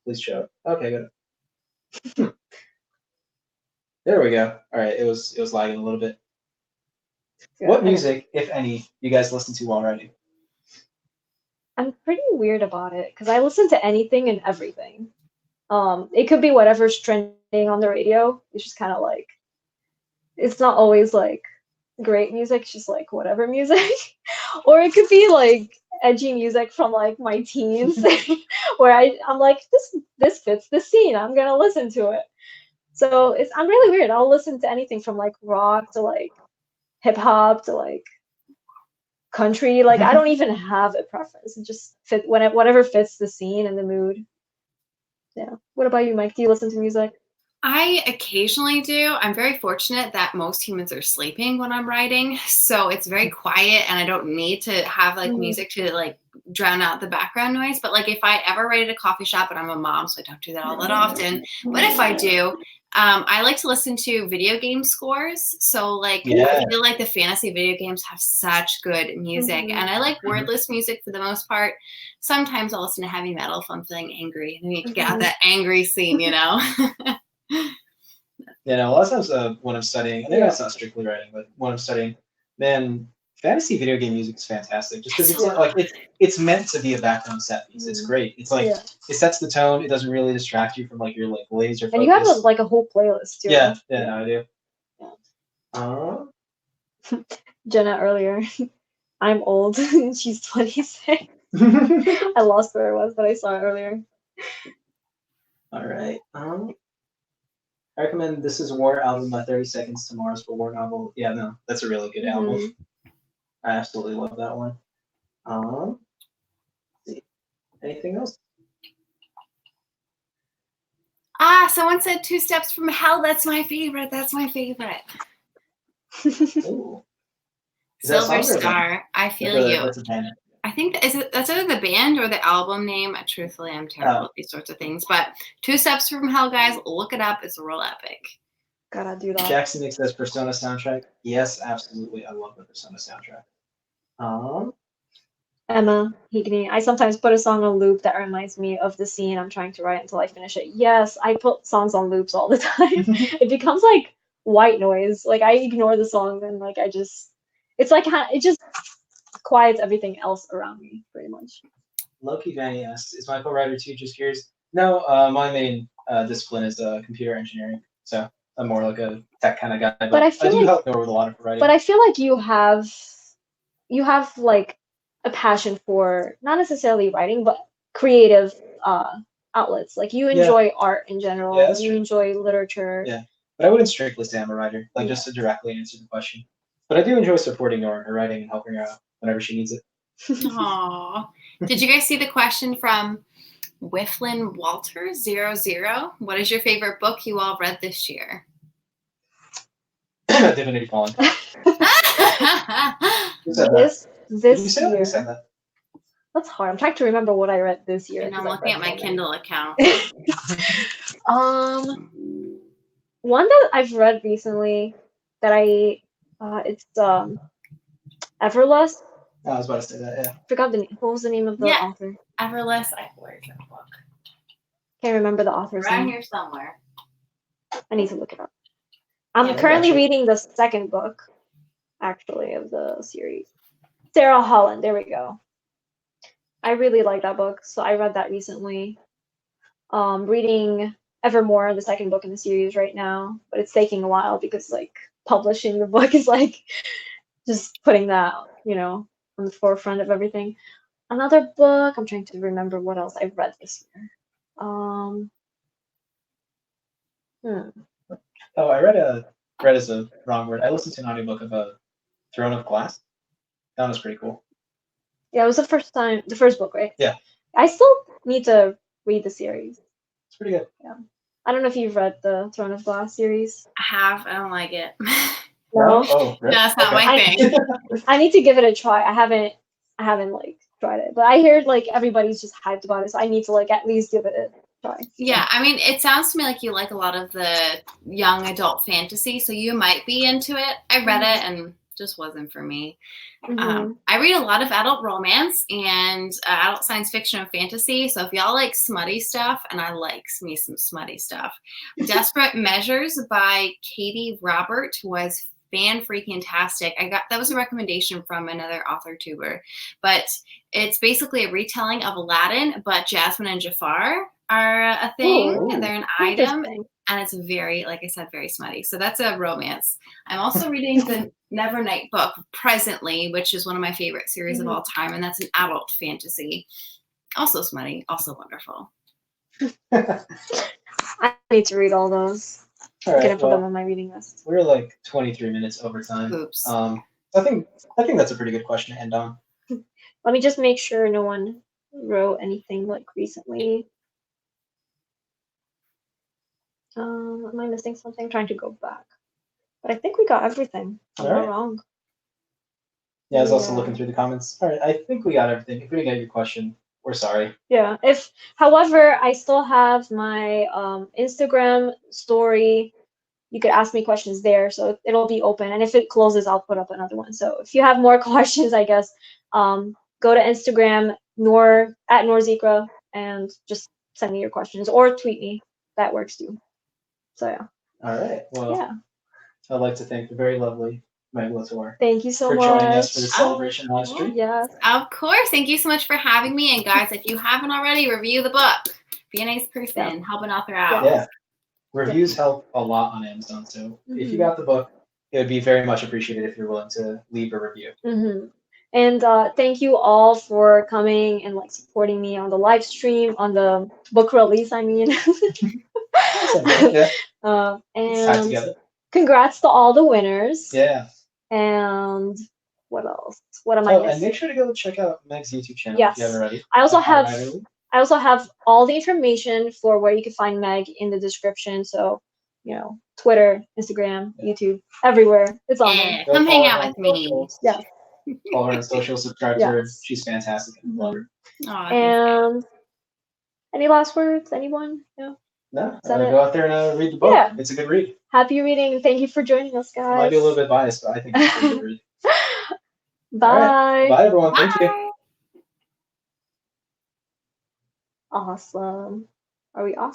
Please show it. Okay, good. There we go. All right, it was lagging a little bit. Yeah, what music, if any, you guys listen to while writing? I'm pretty weird about it because I listen to anything and everything. It could be whatever's trending on the radio. It's just kind of like, it's not always like great music. It's just like whatever music, or it could be like edgy music from like my teens, where I'm like, this fits the scene. I'm gonna listen to it. So I'm really weird. I'll listen to anything from like rock to like hip hop to like country. Like I don't even have a preference. It just fit whatever fits the scene and the mood. Yeah. What about you, Mike? Do you listen to music? I occasionally do. I'm very fortunate that most humans are sleeping when I'm writing, so it's very quiet and I don't need to have like music to like drown out the background noise. But like if I ever write at a coffee shop, and I'm a mom, so I don't do that all that often, but if I do, I like to listen to video game scores. So like Yeah. I feel like the fantasy video games have such good music. Mhm. And I like wordless music for the most part. Sometimes I'll listen to heavy metal if I'm feeling angry. And you get out that angry scene, you know? Yeah, no, a lot of times when I'm studying, I think Yeah. that's not strictly writing, but when I'm studying, man, fantasy video game music is fantastic. Just because it's Yeah. like it's meant to be a background set piece. It's great. It's like Yeah. it sets the tone. It doesn't really distract you from like your like laser focus. And you have like a whole playlist too. Yeah, no, I do. Yeah. Jenna earlier. I'm old. She's 26. I lost where it was, but I saw it earlier. All right. I recommend This Is War album by 30 Seconds to Mars for War novel. Yeah, no, that's a really good album. I absolutely love that one. Let's see. Anything else? Someone said Two Steps from Hell. That's my favorite. That's my favorite. Ooh. Is that a Silver song or a band? Star. I feel you. That's a band. I think that's either the band or the album name. Truthfully, I'm terrible at these sorts of things. But Two Steps from Hell, guys, look it up. It's real epic. Gotta do that. Jackson Nick says Persona soundtrack. Yes, absolutely. I love the Persona soundtrack. Emma Higney. I sometimes put a song on loop that reminds me of the scene I'm trying to write until I finish it. Yes, I put songs on loops all the time. It becomes like white noise. Like I ignore the song and like it's like it just quiets everything else around me pretty much. Loki Vanny asks, is my co-writer too? Just curious. No, my main discipline is computer engineering, so I'm more like a tech kind of guy. But I do help Nour with a lot of writing. But I feel like you have like a passion for not necessarily writing, but creative outlets. Like you enjoy art in general. Yeah, you enjoy literature. Yeah, but I wouldn't strictly say I'm a writer. Like just to directly answer the question. But I do enjoy supporting Nour in her writing and helping her out whenever she needs it. Aww. Did you guys see the question from Whifflin Walter 00? What is your favorite book you all read this year? Divinity Falling. This year. Who said that? That's hard. I'm trying to remember what I read this year. And I'm looking at my Kindle account. One that I've read recently that it's Everlust. I was about to say that, yeah. Forgot the name. What was the name of the author? Everlust. Where's that book? Can't remember the author's name. Around here somewhere. I need to look it up. I'm currently reading the second book, actually, of the series. Sarah Holland. There we go. I really like that book, so I read that recently. Reading Evermore, the second book in the series right now, but it's taking a while because like publishing the book is like just putting that, on the forefront of everything. Another book, I'm trying to remember what else I've read this year. Oh, read is a wrong word. I listened to an audiobook of Throne of Glass. That was pretty cool. Yeah, it was the first book, right? Yeah. I still need to read the series. It's pretty good. Yeah. I don't know if you've read the Throne of Glass series. I have. I don't like it. No? Oh, really? No, it's not my thing. I need to give it a try. I haven't like tried it, but I hear like everybody's just hyped about it, so I need to like at least give it a try. Yeah, I mean, it sounds to me like you like a lot of the young adult fantasy, so you might be into it. I read it and just wasn't for me. I read a lot of adult romance and adult science fiction and fantasy. So if y'all like smutty stuff, and I like me some smutty stuff, Desperate Measures by Katie Robert was fan-freaking-tastic. That was a recommendation from another Authortuber, but it's basically a retelling of Aladdin, but Jasmine and Jafar are a thing, and they're an item, and it's very, like I said, very smutty. So that's a romance. I'm also reading the Nevernight book presently, which is one of my favorite series of all time, and that's an adult fantasy. Also smutty, also wonderful. I need to read all those. All right, I'm gonna put them on my reading list. We're like 23 minutes over time. Oops. I think that's a pretty good question to end on. Let me just make sure no one wrote anything like recently. Am I missing something? I'm trying to go back. But I think we got everything. I'm not wrong. Yeah, I was also looking through the comments. All right, I think we got everything. If we didn't get your question, we're sorry. Yeah. However, I still have my Instagram story. You could ask me questions there, so it'll be open. And if it closes, I'll put up another one. So if you have more questions, I guess, go to Instagram, Nour at Nour Zikra, and just send me your questions or tweet me. That works too. So yeah. All right. Well, Yeah. I'd like to thank the very lovely Meg LaTorre Thank you so for much. joining us for the celebration live stream. Yes. Of course. Thank you so much for having me. And guys, if you haven't already, review the book. Be a nice person. Help an author out. Yeah. Reviews help a lot on Amazon. So if you got the book, it would be very much appreciated if you're willing to leave a review. And thank you all for coming and like supporting me on the live stream, on the book release, I mean. And congrats to all the winners. Yeah. And what else? What am I missing? And make sure to go check out Meg's YouTube channel Yes. if you haven't already. I also have all the information for where you can find Meg in the description. So, you know, Twitter, Instagram, YouTube, everywhere. It's on there. Come hang out with me. Yeah. Follow her on social, subscribe to her. She's fantastic. I love her. And any last words? Anyone? No? No. Go out there and read the book. Yeah. It's a good read. Happy reading. Thank you for joining us, guys. Might be a little bit biased, but I think it's a good read. Bye. Right. Bye, everyone. Bye. Thank you. Awesome. Are we off?